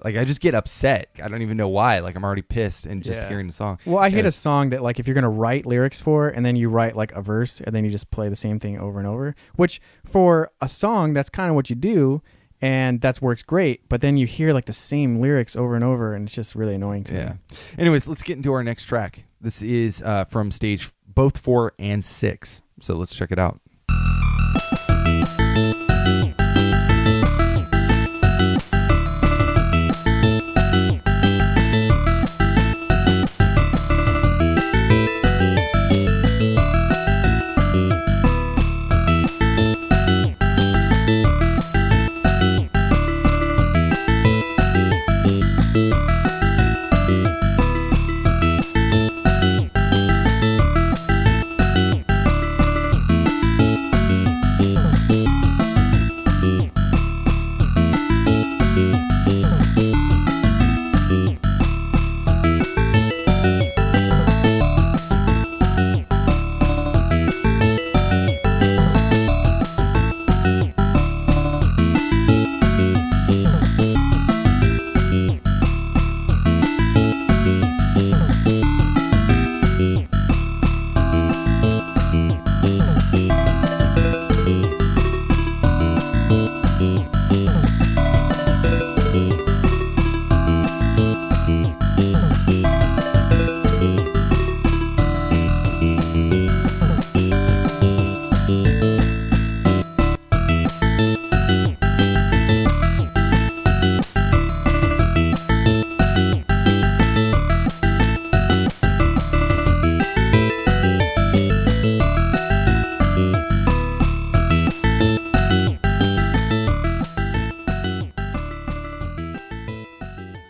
like I just get upset. I don't even know why. Like I'm already pissed and just hearing the song. Well, I hate a song that like if you're gonna write lyrics for, and then you write like a verse, and then you just play the same thing over and over. Which for a song, that's kind of what you do. And that works great, but then you hear like the same lyrics over and over, and it's just really annoying to me. Anyways, let's get into our next track. This is from stage both 4 and 6. So let's check it out.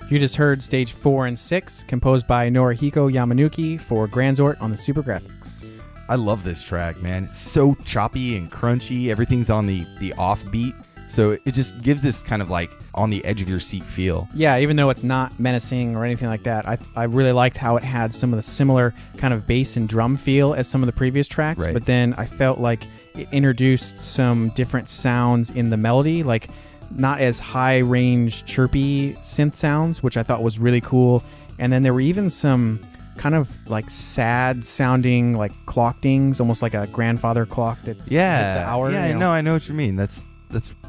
You just heard stage 4 and 6, composed by Norihiko Yamanuki for Granzort on the SuperGrafx. I love this track, man. It's so choppy and crunchy. Everything's on the offbeat. So it just gives this kind of like on the edge of your seat feel. Yeah, even though it's not menacing or anything like that, I really liked how it had some of the similar kind of bass and drum feel as some of the previous tracks. Right. But then I felt like it introduced some different sounds in the melody, like not as high range chirpy synth sounds, which I thought was really cool. And then there were even some kind of like sad sounding like clock dings, almost like a grandfather clock that's hit the hour. Yeah, no, I know what you mean. That's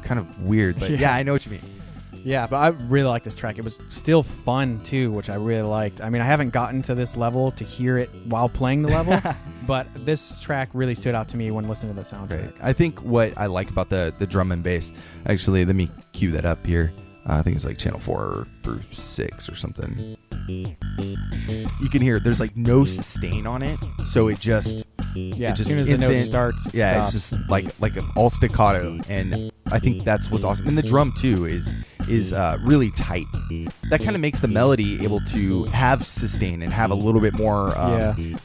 kind of weird, but yeah, I know what you mean. Yeah, but I really like this track. It was still fun too, which I really liked. I mean, I haven't gotten to this level to hear it while playing the level, but this track really stood out to me when listening to the soundtrack. Right. I think what I like about the drum and bass, actually, let me cue that up here. I think it's like channel 4 through 6 or something. You can hear there's like no sustain on it, so it just as soon as the note starts, it's just like an all staccato, and I think that's what's awesome. And the drum too is really tight. That kind of makes the melody able to have sustain and have a little bit more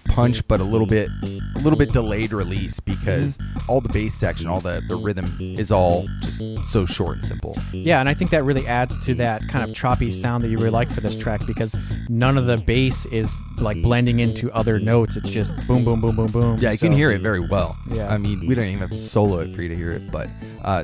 punch, but a little bit delayed release, because all the bass section, all the rhythm is all just so short and simple. Yeah, and I think that really adds to that kind of choppy sound that you really like for this track, because none of the bass is like blending into other notes. It's just boom, boom, boom, boom, boom. Yeah, you can hear it very well. Yeah. I mean, we don't even have to solo it for you to hear it, but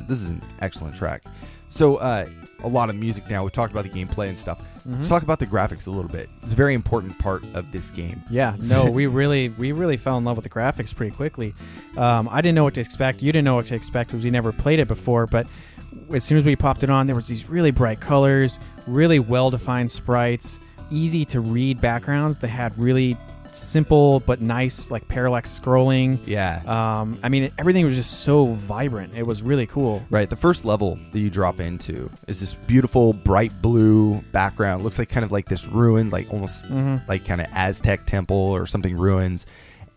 this is an excellent track. So a lot of music now. We talked about the gameplay and stuff. Let's talk about the graphics a little bit. It's a very important part of this game. Yeah, no, we really fell in love with the graphics pretty quickly. I didn't know what to expect. You didn't know what to expect because we never played it before, but as soon as we popped it on, there was these really bright colors, really well-defined sprites, easy to read backgrounds that had really simple but nice like parallax scrolling. Yeah. I mean, everything was just so vibrant. It was really cool. Right. The first level that you drop into is this beautiful bright blue background. It looks like kind of like this ruin, like almost like kind of Aztec temple or something ruins.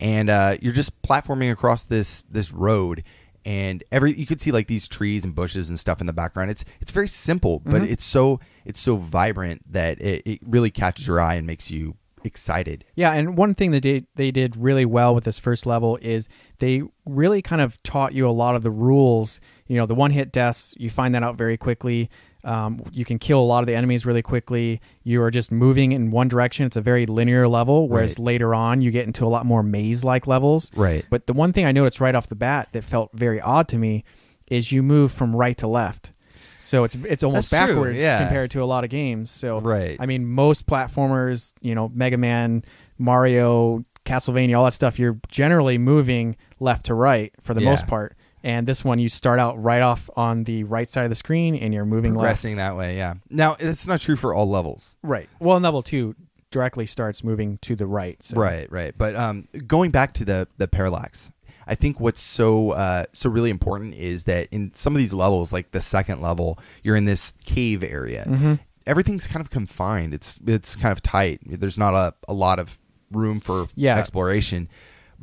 And you're just platforming across this road, and you could see like these trees and bushes and stuff in the background. It's very simple, but it's so vibrant that it really catches your eye and makes you excited. Yeah, and one thing that they did really well with this first level is they really kind of taught you a lot of the rules. You know, the one-hit deaths, you find that out very quickly. You can kill a lot of the enemies really quickly. You are just moving in one direction. It's a very linear level, whereas later on you get into a lot more maze-like levels. Right. But the one thing I noticed right off the bat that felt very odd to me is you move from right to left. So it's almost That's backwards true, yeah. compared to a lot of games. So right. I mean, most platformers, you know, Mega Man, Mario, Castlevania, all that stuff, you're generally moving left to right for the most part. And this one, you start out right off on the right side of the screen and you're moving progressing left. that way, yeah. Now, it's not true for all levels. Right. Well, in level 2, directly starts moving to the right. So. Right. But going back to the parallax, I think what's so really important is that in some of these levels, like the second level, you're in this cave area. Everything's kind of confined. It's kind of tight. There's not a lot of room for exploration.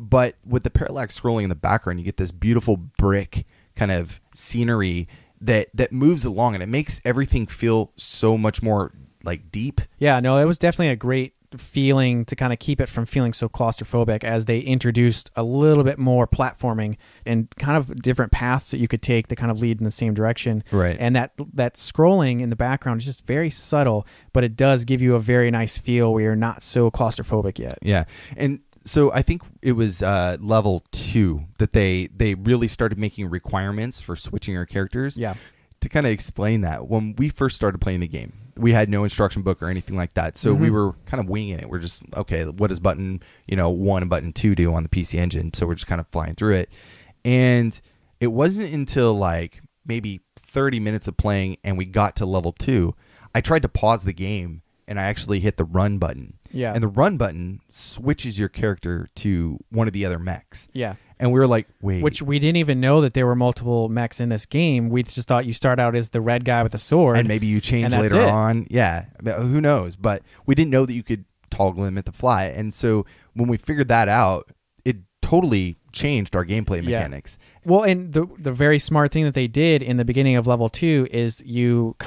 But with the parallax scrolling in the background, you get this beautiful brick kind of scenery that moves along, and it makes everything feel so much more like deep. Yeah, no, it was definitely a great feeling to kind of keep it from feeling so claustrophobic, as they introduced a little bit more platforming and kind of different paths that you could take that kind of lead in the same direction. Right. And that scrolling in the background is just very subtle, but it does give you a very nice feel where you're not so claustrophobic yet. Yeah. And so I think it was level 2 that they really started making requirements for switching your characters. Yeah. To kind of explain that, when we first started playing the game, we had no instruction book or anything like that. So we were kind of winging it. We're just, okay, what does button 1 and button 2 do on the PC Engine? So we're just kind of flying through it. And it wasn't until like maybe 30 minutes of playing and we got to level 2, I tried to pause the game and I actually hit the run button. Yeah. And the run button switches your character to one of the other mechs. Yeah. And we were like, wait. Which we didn't even know that there were multiple mechs in this game. We just thought you start out as the red guy with a sword. And maybe you change later on. Yeah. Who knows? But we didn't know that you could toggle him at the fly. And so when we figured that out, it totally changed our gameplay mechanics. Well, and the very smart thing that they did in the beginning of level 2 is you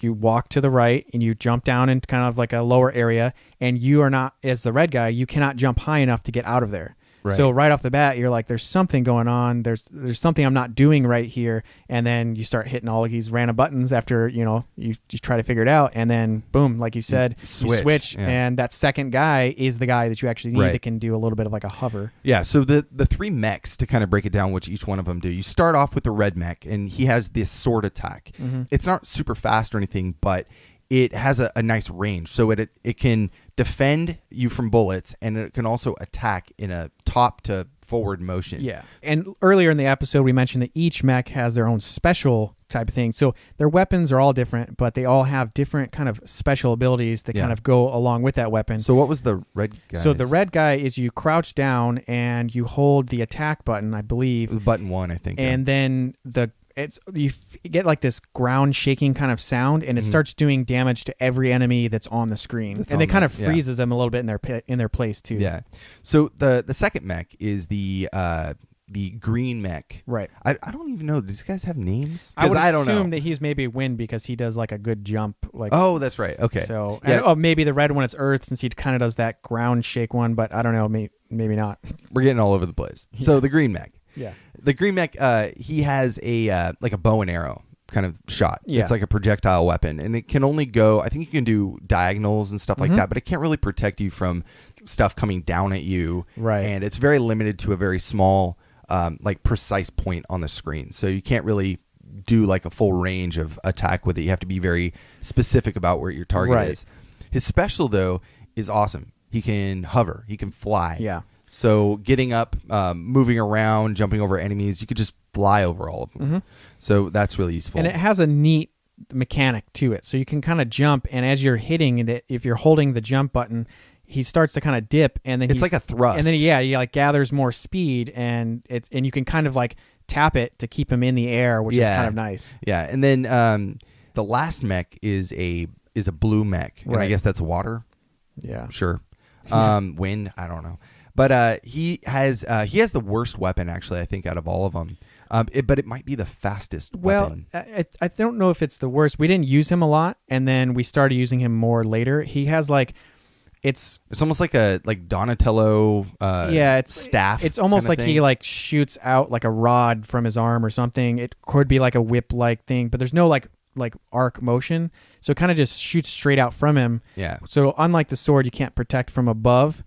walk to the right and you jump down into kind of like a lower area, and you are not, as the red guy, you cannot jump high enough to get out of there. Right. So right off the bat, you're like, there's something going on. There's something I'm not doing right here. And then you start hitting all of these random buttons after, you try to figure it out. And then boom, like you said, you switch. Yeah. And that second guy is the guy that you actually need that can do a little bit of like a hover. Yeah. So the three mechs, to kind of break it down, which each one of them do, you start off with the red mech, and he has this sword attack. It's not super fast or anything, but it has a nice range. So it can defend you from bullets, and it can also attack in a top to forward motion. Yeah. And earlier in the episode, we mentioned that each mech has their own special type of thing. So their weapons are all different, but they all have different kind of special abilities that kind of go along with that weapon. So what was the red guy? So the red guy is you crouch down and you hold the attack button, I believe. Button 1, I think. And then you get like this ground shaking kind of sound, and it starts doing damage to every enemy that's on the screen, and it kind of freezes them a little bit in their place too. Yeah. So the second mech is the green mech. Right. I don't even know. Do these guys have names? I would don't assume know. that he's maybe wind because he does like a good jump. Like oh, that's right. Okay. So maybe the red one is earth, since he kind of does that ground shake one, but I don't know. Maybe not. We're getting all over the place. Yeah. So the green mech. Yeah. The green mech, he has like a bow and arrow kind of shot. Yeah. It's like a projectile weapon, and it can only go, I think you can do diagonals and stuff like that, but it can't really protect you from stuff coming down at you. Right. And it's very limited to a very small, like precise point on the screen. So you can't really do like a full range of attack with it. You have to be very specific about where your target is. His special, though, is awesome. He can hover. He can fly. Yeah. So getting up, moving around, jumping over enemies, you could just fly over all of them. So that's really useful. And it has a neat mechanic to it. So you can kind of jump, and as you're hitting it, if you're holding the jump button, he starts to kind of dip, and then it's like a thrust. And then he like gathers more speed, and you can kind of like tap it to keep him in the air, which is kind of nice. Yeah. And then the last mech is a blue mech, and I guess that's water. Yeah. Sure. Wind. I don't know. But he has the worst weapon, actually, I think, out of all of them. But it might be the fastest weapon. Well, I don't know if it's the worst. We didn't use him a lot, and then we started using him more later. He has like, it's almost like a Donatello staff. It's almost like he like shoots out like a rod from his arm or something. It could be like a whip-like thing, but there's no like arc motion. So it kind of just shoots straight out from him. Yeah. So unlike the sword, you can't protect from above.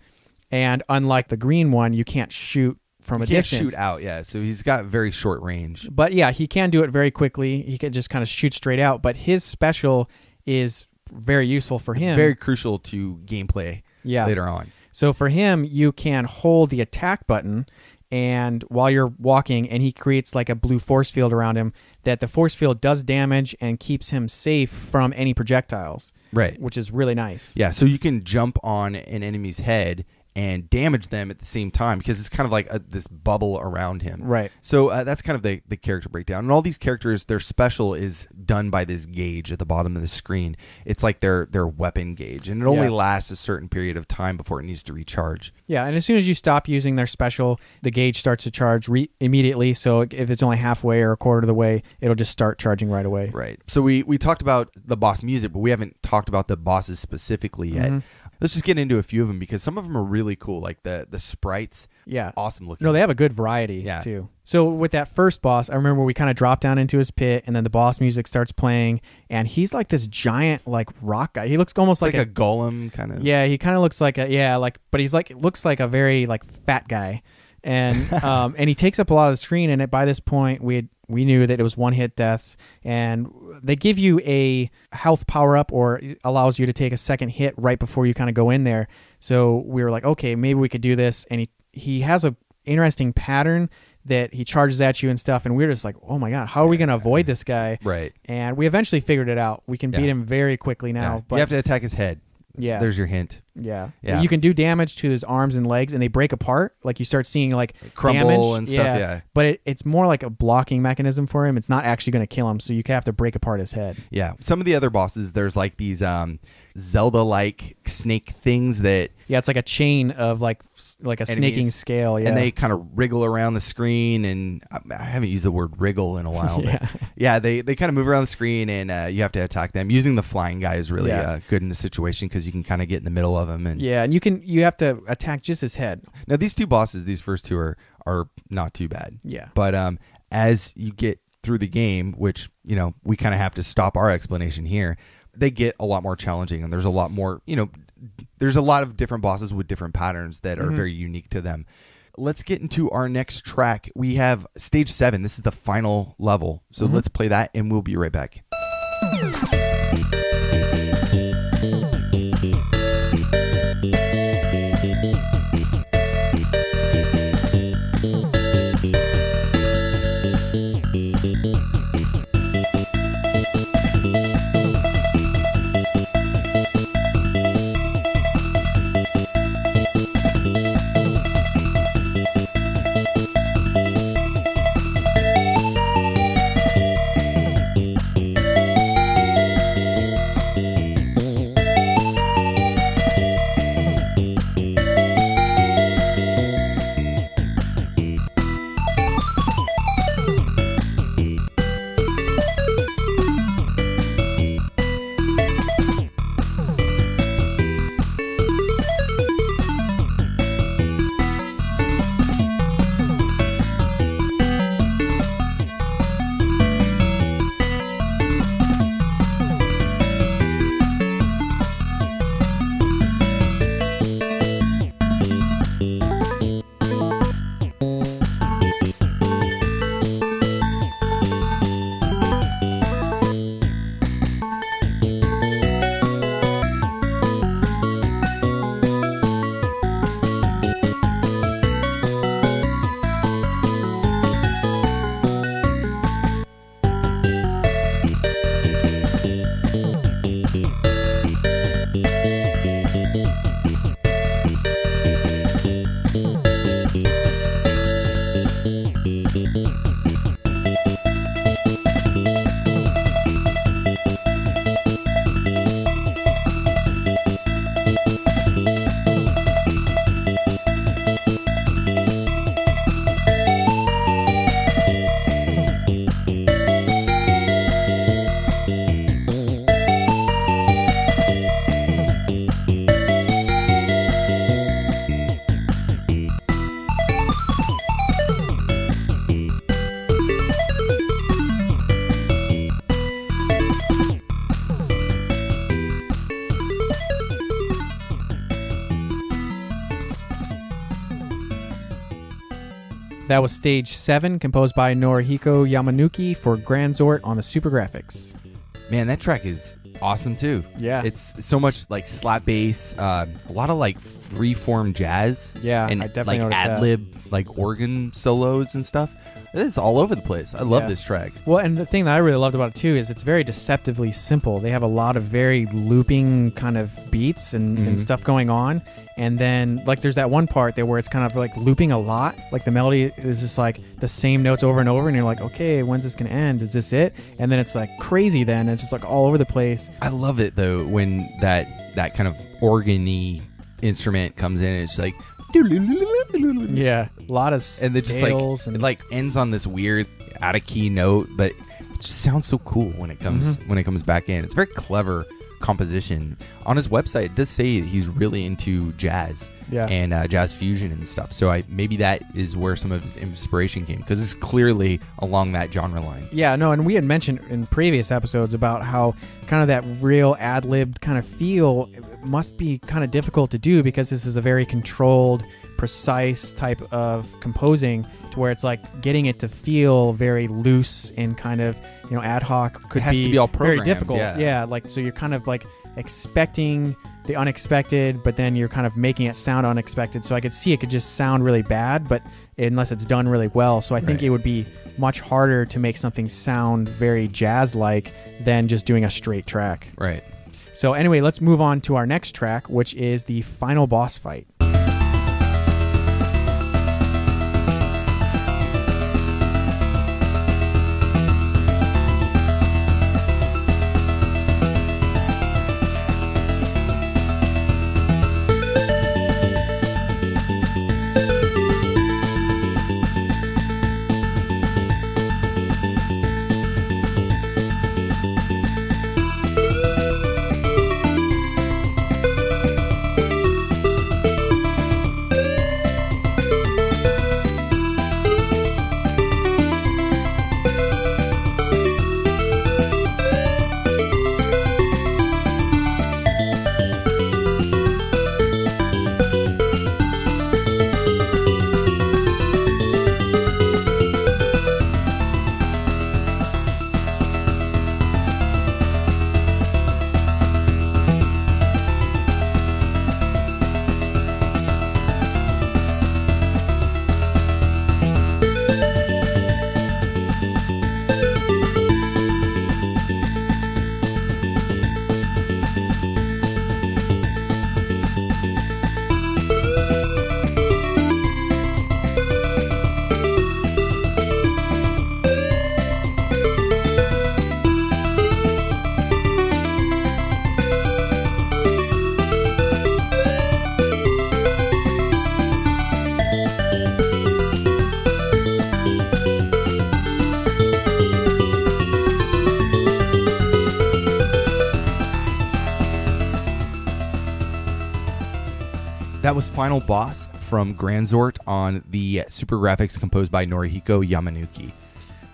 And unlike the green one, you can't shoot from a distance. Shoot out, yeah. So he's got very short range. But yeah, he can do it very quickly. He can just kind of shoot straight out. But his special is very useful for him. Very crucial to gameplay later on. So for him, you can hold the attack button, and while you're walking, and he creates like a blue force field around him, that the force field does damage and keeps him safe from any projectiles. Right. Which is really nice. Yeah, so you can jump on an enemy's head and damage them at the same time, because it's kind of like this bubble around him. Right. So that's kind of the character breakdown. And all these characters, their special is done by this gauge at the bottom of the screen. It's like their weapon gauge, and it only lasts a certain period of time before it needs to recharge. Yeah, and as soon as you stop using their special, the gauge starts to charge immediately. So if it's only halfway or a quarter of the way, it'll just start charging right away. Right. So we talked about the boss music, but we haven't talked about the bosses specifically yet. Let's just get into a few of them, because some of them are really cool. Like the sprites, awesome looking. No, they have a good variety too. So with that first boss, I remember we kind of dropped down into his pit, and then the boss music starts playing, and he's like this giant like rock guy. He looks almost like a golem kind of. Yeah, he kind of looks like but he's like, looks like a very like fat guy, and and he takes up a lot of the screen. And by this point, we knew that it was one-hit deaths, and they give you a health power-up, or it allows you to take a second hit right before you kind of go in there. So we were like, okay, maybe we could do this. And he has a interesting pattern that he charges at you and stuff, and we were just like, oh my god, how are we going to avoid this guy? Right. And we eventually figured it out. We can beat him very quickly now. Yeah. But you have to attack his head. Yeah. There's your hint. Yeah. Yeah. You can do damage to his arms and legs, and they break apart. Like you start seeing like crumble damage and stuff. Yeah. But it's more like a blocking mechanism for him. It's not actually going to kill him, so you have to break apart his head. Yeah. Some of the other bosses, there's like these Zelda-like snake things that... Yeah, it's like a chain of like a snaking scale. Yeah. And they kind of wriggle around the screen. And I haven't used the word wriggle in a while. Yeah. But yeah, they kind of move around the screen, and you have to attack them. Using the flying guy is really good in the situation because you can kind of get in the middle of them. And you have to attack just his head. Now, these two bosses, these first two are not too bad. Yeah. But as you get through the game, which, we kind of have to stop our explanation here, they get a lot more challenging, and there's a lot more, there's a lot of different bosses with different patterns that are very unique to them. Let's get into our next track. We have stage 7. This is the final level. So let's play that, and we'll be right back. That was stage 7, composed by Norihiko Yamanuki for Granzort on the SuperGrafx. Man, that track is awesome too. Yeah. It's so much like slap bass, a lot of like free-form jazz. Yeah, and I definitely like noticed that. ad-lib, like organ solos and stuff. It's all over the place. I love this track. Well, and the thing that I really loved about it too is it's very deceptively simple. They have a lot of very looping kind of beats and stuff going on. And then like there's that one part there where it's kind of like looping a lot. Like the melody is just like the same notes over and over, and you're like, okay, when's this gonna end? Is this it? And then it's like crazy then. It's just like all over the place. I love it though when that kind of organ-y instrument comes in and it's like yeah, a lot of and it just like it like ends on this weird out of key note, but it just sounds so cool when it comes back in. It's very clever composition. On his website it does say he's really into jazz and jazz fusion and stuff, so maybe that is where some of his inspiration came, because it's clearly along that genre line. And we had mentioned in previous episodes about how kind of that real ad-libbed kind of feel must be kind of difficult to do, because this is a very controlled, precise type of composing, to where it's like getting it to feel very loose and kind of ad hoc could to be all very programmed, difficult. Like so you're kind of like expecting the unexpected, but then you're kind of making it sound unexpected. So I could see it could just sound really bad, but unless it's done really well. So I think it would be much harder to make something sound very jazz-like than just doing a straight track. Right. So anyway, let's move on to our next track, which is the final boss fight. That was Final Boss from Granzort on the SuperGrafx composed by Norihiko Yamanuki.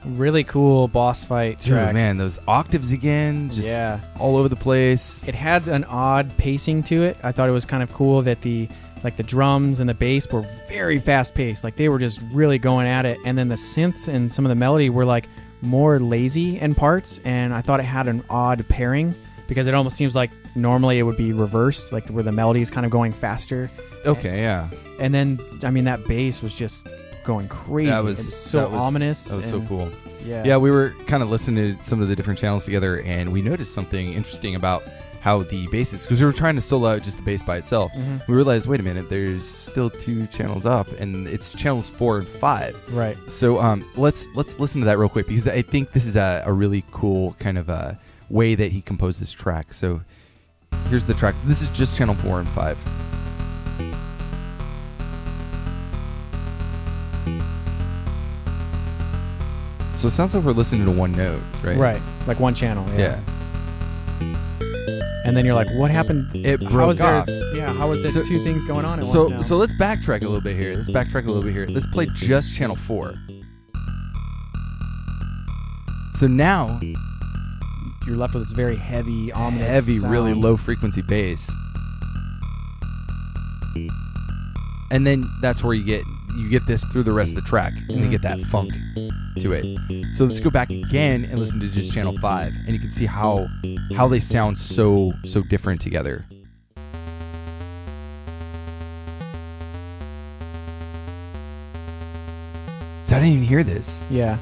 Really cool boss fight track. Dude, man, those octaves again, just all over the place. It had an odd pacing to it. I thought it was kind of cool that the drums and the bass were very fast paced. Like they were just really going at it. And then the synths and some of the melody were like more lazy in parts. And I thought it had an odd pairing because it almost seems like normally it would be reversed, like where the melody is kind of going faster. Okay, yeah. And then, I mean, that bass was just going crazy. It was so ominous. That was so cool. Yeah, we were kind of listening to some of the different channels together, and we noticed something interesting about how the bass is, because we were trying to solo out just the bass by itself. Mm-hmm. We realized, wait a minute, there's still 2 channels up, and it's channels 4 and 5. Right. So let's listen to that real quick, because I think this is a really cool kind of way that he composed this track. So here's the track. This is just channel 4 and 5. So it sounds like we're listening to one note, right? Right, like one channel. Yeah. And then you're like, what happened? It broke off. How was there 2 things going on at once now? So let's backtrack a little bit here. Let's play just channel 4. So now you're left with this very heavy, ominous sound. Really low frequency bass. And then that's where you get this through the rest of the track, and you get that funk to it. So let's go back again and listen to just channel 5, and you can see how they sound so different together. So I didn't even hear this. Yeah.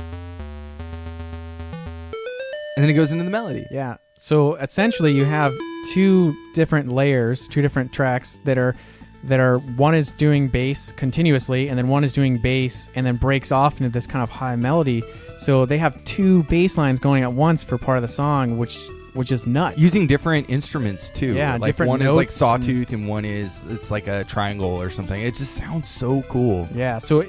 And then it goes into the melody. Yeah. So essentially you have 2 different layers, 2 different tracks that are one is doing bass continuously, and then one is doing bass and then breaks off into this kind of high melody. So they have 2 bass lines going at once for part of the song, which is nuts. Using different instruments too. Yeah, like different one notes is like sawtooth and one is it's like a triangle or something. It just sounds so cool. Yeah. So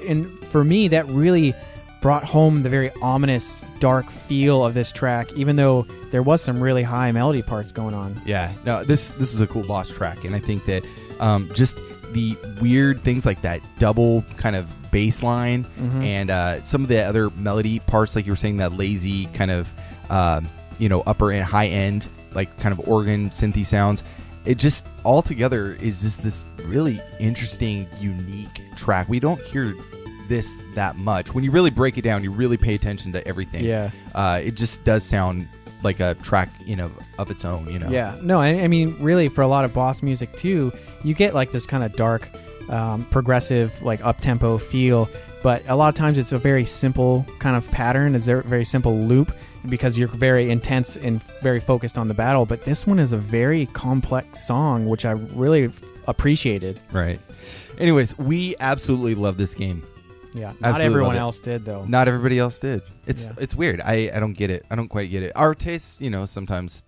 for me, that really brought home the very ominous, dark feel of this track, even though there was some really high melody parts going on. Yeah. No, this is a cool boss track, and I think that just the weird things like that double kind of bass line and some of the other melody parts, like you were saying, that lazy kind of upper and high end, like kind of organ synthy sounds. It just all together is just this really interesting, unique track. We don't hear this that much. When you really break it down, you really pay attention to everything. Yeah. It just does sound like a track, of its own, Yeah. No, I mean, really, for a lot of boss music too, you get like this kind of dark, progressive, like up-tempo feel, but a lot of times it's a very simple kind of pattern. It's a very simple loop because you're very intense and very focused on the battle. But this one is a very complex song, which I really appreciated. Right. Anyways, we absolutely love this game. Yeah, not everyone else did, though. Not everybody else did. It's weird. I don't get it. I don't quite get it. Our tastes, sometimes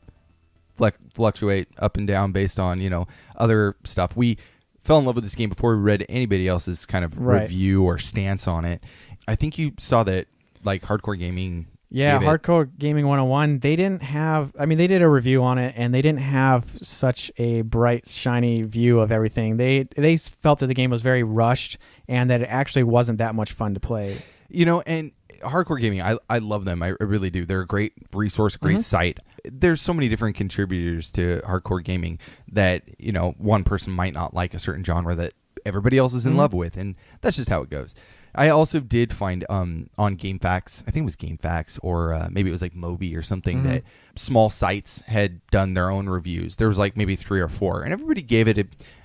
fluctuate up and down based on, other stuff. We fell in love with this game before we read anybody else's kind of review or stance on it. I think you saw that, like, Hardcore Gaming. Yeah, Hardcore Gaming 101, they didn't have... I mean, they did a review on it, and they didn't have such a bright, shiny view of everything. They felt that the game was very rushed and that it actually wasn't that much fun to play. And Hardcore Gaming, I love them. I really do. They're a great resource, great site. There's so many different contributors to Hardcore Gaming that, one person might not like a certain genre that everybody else is in love with, and that's just how it goes. I also did find on GameFAQs, I think it was GameFAQs or maybe it was like Moby or something, that small sites had done their own reviews. There was like maybe 3 or 4, and everybody gave it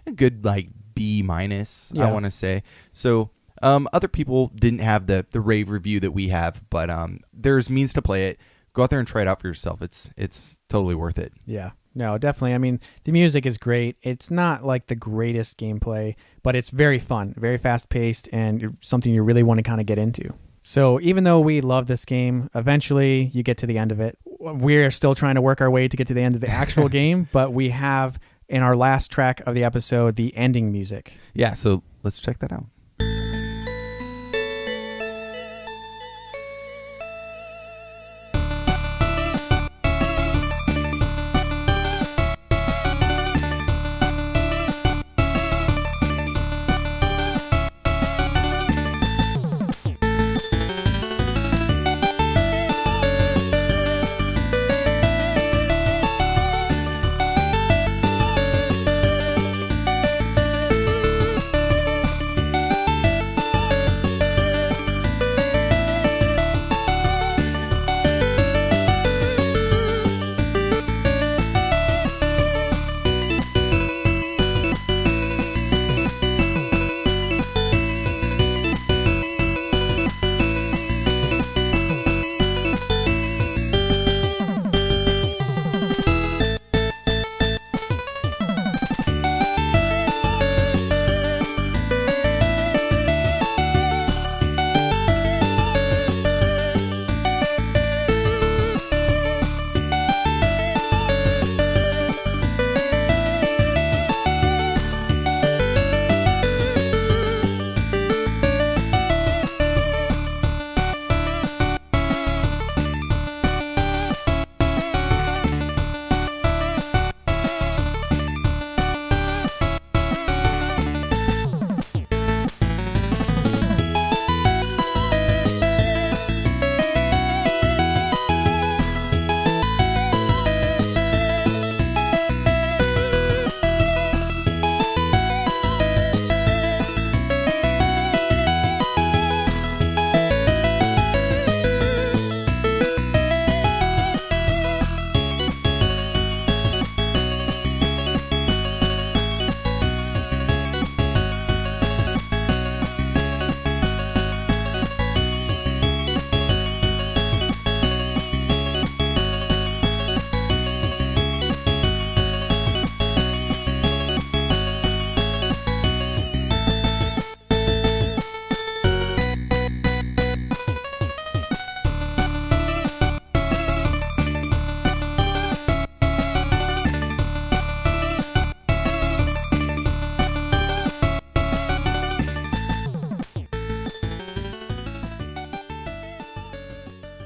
a good like B-, I want to say. So other people didn't have the rave review that we have, but there's means to play it. Go out there and try it out for yourself. It's totally worth it. Yeah. No, definitely. I mean, the music is great. It's not like the greatest gameplay, but it's very fun, very fast-paced, and something you really want to kind of get into. So even though we love this game, eventually you get to the end of it. We're still trying to work our way to get to the end of the actual game, but we have, in our last track of the episode, the ending music. Yeah, so let's check that out.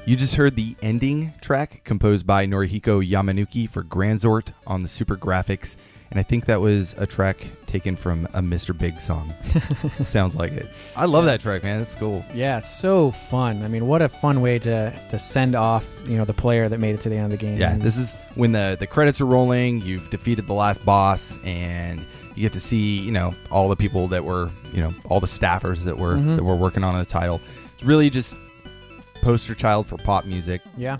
You just heard the ending track composed by Norihiko Yamanuki for Granzort on the SuperGrafx, and I think that was a track taken from a Mr. Big song. Sounds like it. I love that track, man. That's cool. Yeah, so fun. I mean, what a fun way to send off, the player that made it to the end of the game. Yeah, this is when the credits are rolling, you've defeated the last boss, and you get to see, all the people that were, all the staffers that were working on the title. It's really just poster child for pop music. Yeah.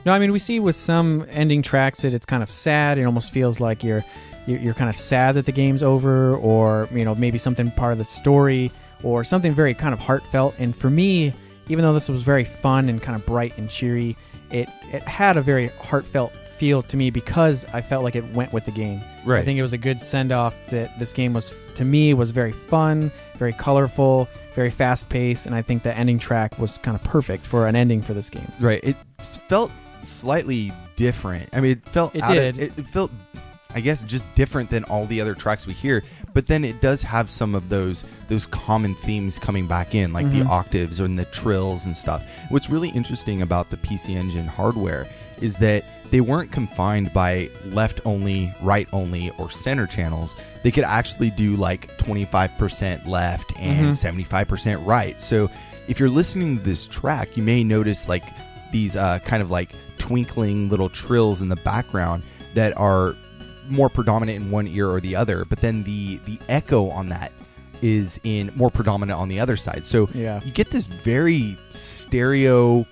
No, I mean, we see with some ending tracks that it's kind of sad. It almost feels like you're kind of sad that the game's over, or maybe something part of the story, or something very kind of heartfelt. And for me, even though this was very fun and kind of bright and cheery, it had a very heartfelt feel to me because I felt like it went with the game. Right. I think it was a good send-off. That this game was, to me, was very fun, very colorful, very fast-paced, and I think the ending track was kind of perfect for an ending for this game. Right. It felt slightly different. I mean, it felt it felt, I guess, just different than all the other tracks we hear, but then it does have some of those common themes coming back in, like the octaves and the trills and stuff. What's really interesting about the PC Engine hardware is that they weren't confined by left only, right only, or center channels. They could actually do like 25% left and 75% right. So if you're listening to this track, you may notice like these kind of like twinkling little trills in the background that are more predominant in one ear or the other, but then the echo on that is in more predominant on the other side. So you get this very stereo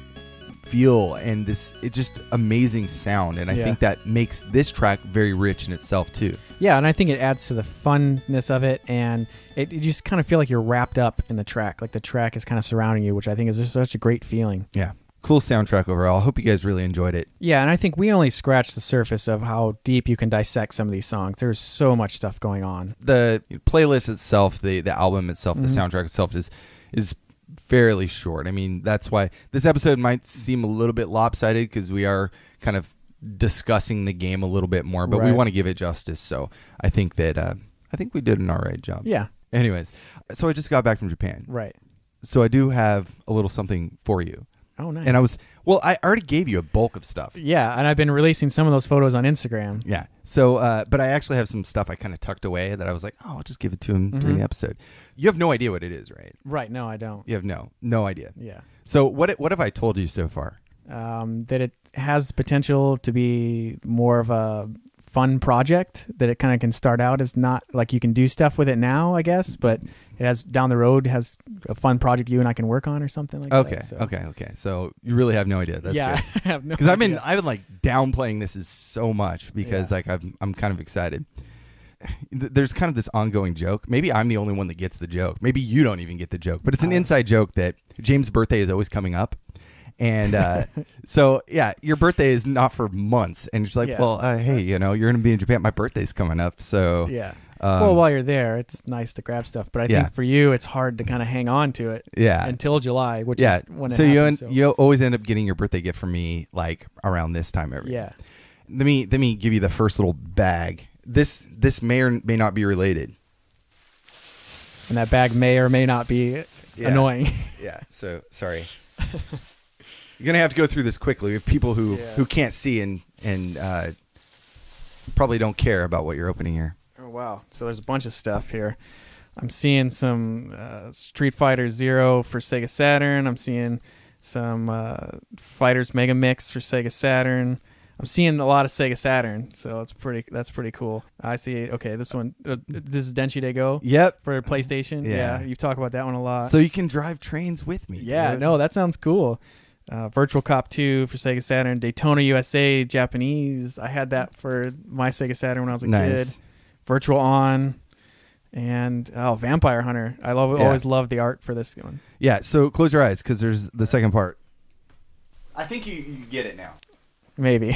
feel and it's just amazing sound, and I think that makes this track very rich in itself too. Yeah, and I think it adds to the funness of it, and you just kind of feel like you're wrapped up in the track, like the track is kind of surrounding you, which I think is just such a great feeling. Yeah. Cool soundtrack overall. I hope you guys really enjoyed it. Yeah, and I think we only scratched the surface of how deep you can dissect some of these songs. There's so much stuff going on. The playlist itself, the album itself, the soundtrack itself is fairly short. I mean, that's why this episode might seem a little bit lopsided because we are kind of discussing the game a little bit more, but we want to give it justice. So I think that I think we did an all right job. Yeah. Anyways, so I just got back from Japan. Right. So I do have a little something for you. Oh, nice. And I already gave you a bulk of stuff. Yeah, and I've been releasing some of those photos on Instagram. Yeah. So, but I actually have some stuff I kind of tucked away that I was like, oh, I'll just give it to him during the episode. You have no idea what it is, right? Right. No, I don't. You have no idea. Yeah. So what have I told you so far? That it has potential to be more of a fun project, that it kind of can start out as not like you can do stuff with it now, I guess, but it has down the road has a fun project you and I can work on or something like that. So. Okay. So you really have no idea. That's good. I have no idea. Because I've been like downplaying this is so much because like I'm kind of excited. There's kind of this ongoing joke. Maybe I'm the only one that gets the joke. Maybe you don't even get the joke, but it's an inside joke that James' birthday is always coming up. And so, yeah, your birthday is not for months. And it's like, well, hey, you're going to be in Japan. My birthday's coming up. So, well, while you're there, it's nice to grab stuff. But I think for you, it's hard to kind of hang on to it until July, which is when it happens. So you always end up getting your birthday gift from me like around this time every year. Let me give you the first little bag. This may or may not be related. And that bag may or may not be annoying. Yeah, so sorry. You're going to have to go through this quickly. We have people who can't see and probably don't care about what you're opening here. Oh, wow. So there's a bunch of stuff here. I'm seeing some Street Fighter Zero for Sega Saturn. I'm seeing some Fighters Mega Mix for Sega Saturn. I'm seeing a lot of Sega Saturn, so that's pretty cool. I see. Okay, this one. This is Denshi Dego. Yep. For PlayStation. Yeah, you talk about that one a lot. So you can drive trains with me. Yeah. Dude. No, that sounds cool. Virtual Cop 2 for Sega Saturn. Daytona USA Japanese. I had that for my Sega Saturn when I was a kid. Virtual On. And Vampire Hunter. I always loved the art for this one. Yeah. So close your eyes because there's the second part. I think you get it now. Maybe.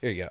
Here you go.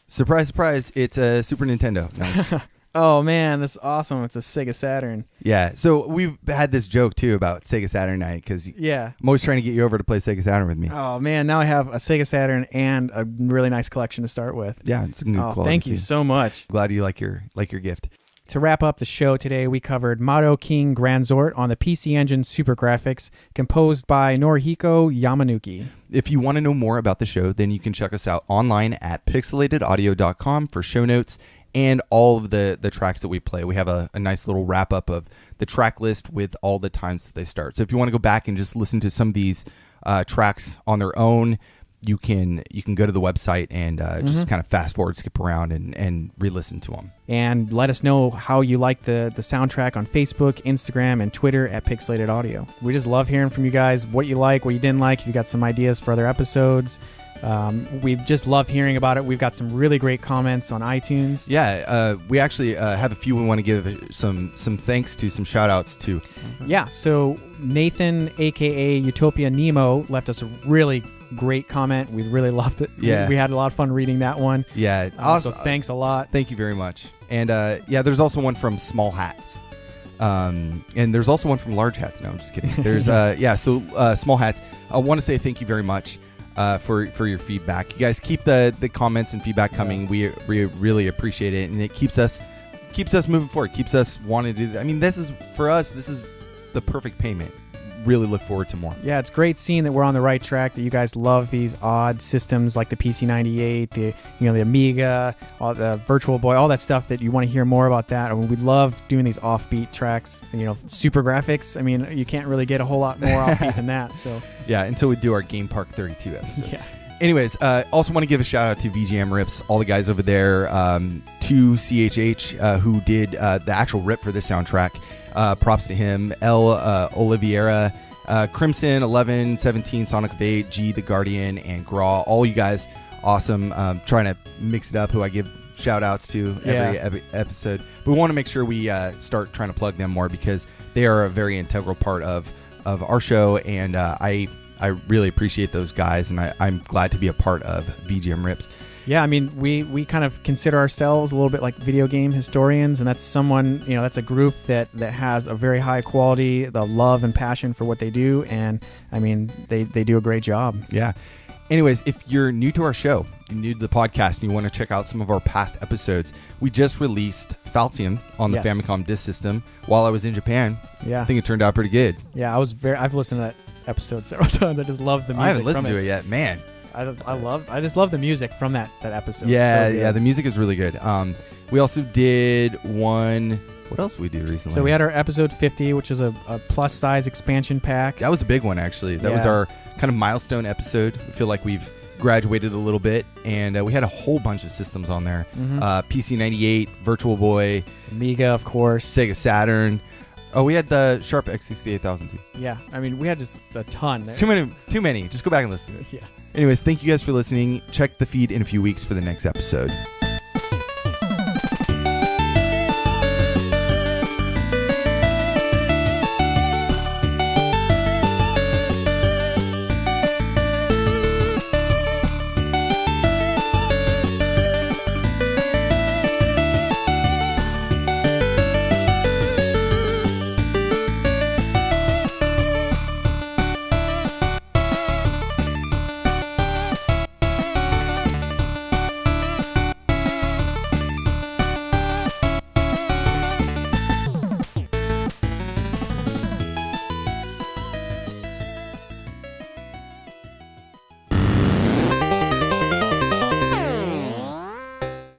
Surprise, surprise. It's a Super Nintendo. No. Oh, man. That's awesome. It's a Sega Saturn. Yeah. So we've had this joke, too, about Sega Saturn night because I'm always trying to get you over to play Sega Saturn with me. Oh, man. Now I have a Sega Saturn and a really nice collection to start with. Yeah. It's a good quality. Thank you so much. Glad you like your gift. To wrap up the show today, we covered Madou King Granzort on the PC Engine SuperGrafx, composed by Norihiko Yamanuki. If you want to know more about the show, then you can check us out online at pixelatedaudio.com for show notes and all of the tracks that we play. We have a nice little wrap-up of the track list with all the times that they start. So if you want to go back and just listen to some of these tracks on their own, you can go to the website and just kind of fast forward, skip around, and re-listen to them. And let us know how you like the soundtrack on Facebook, Instagram, and Twitter at Pixelated Audio. We just love hearing from you guys, what you like, what you didn't like, if you got some ideas for other episodes. We just love hearing about it. We've got some really great comments on iTunes. Yeah, we actually have a few we want to give some thanks to, some shout outs to. Yeah, so Nathan, aka Utopia Nemo, left us a really great comment. We really loved it. Yeah. We had a lot of fun reading that one. Yeah. So thanks a lot. Thank you very much. And there's also one from Small Hats. And there's also one from Large Hats. No, I'm just kidding. There's Small Hats. I want to say thank you very much for your feedback. You guys keep the comments and feedback coming. We really appreciate it, and it keeps us moving forward. Keeps us wanting to do that. I mean, this is the perfect payment. Really look forward to more. Yeah, it's great seeing that we're on the right track, that you guys love these odd systems like the PC98, the Amiga, all the Virtual Boy, all that stuff, that you want to hear more about that. I mean, we love doing these offbeat tracks, SuperGrafx. I mean, you can't really get a whole lot more offbeat than that. So yeah, until we do our Game Park 32 episode. Yeah. Anyways, also want to give a shout out to VGM Rips, all the guys over there, to CHH who did the actual rip for this soundtrack. Props to him. Oliveira, Crimson, 11, 17, Sonic of 8, G, The Guardian, and Graw. All you guys, awesome. Trying to mix it up who I give shout outs to every episode. But we want to make sure we start trying to plug them more, because they are a very integral part of our show, and I really appreciate those guys, and I'm glad to be a part of VGM Rips. Yeah, I mean, we kind of consider ourselves a little bit like video game historians, and that's someone, that's a group that has a very high quality, the love and passion for what they do, and I mean, they do a great job. Yeah. Anyways, if you're new to our show, you're new to the podcast, and you want to check out some of our past episodes, we just released Falcium on the Famicom Disk System while I was in Japan. Yeah. I think it turned out pretty good. Yeah, I've listened to that episode several times. I just love the music. I haven't listened to it yet, man. I just love the music from that episode. Yeah, the music is really good. We also did one. What else did we do recently? So we had our episode 50, which was a plus size expansion pack. That was a big one, actually. That was our kind of milestone episode. We feel like we've graduated a little bit, and we had a whole bunch of systems on there. PC98, Virtual Boy, Amiga, of course, Sega Saturn. Oh, we had the Sharp X68000 too. Yeah, I mean, we had just a ton. Too many. Just go back and listen to it. Yeah. Anyways, thank you guys for listening. Check the feed in a few weeks for the next episode.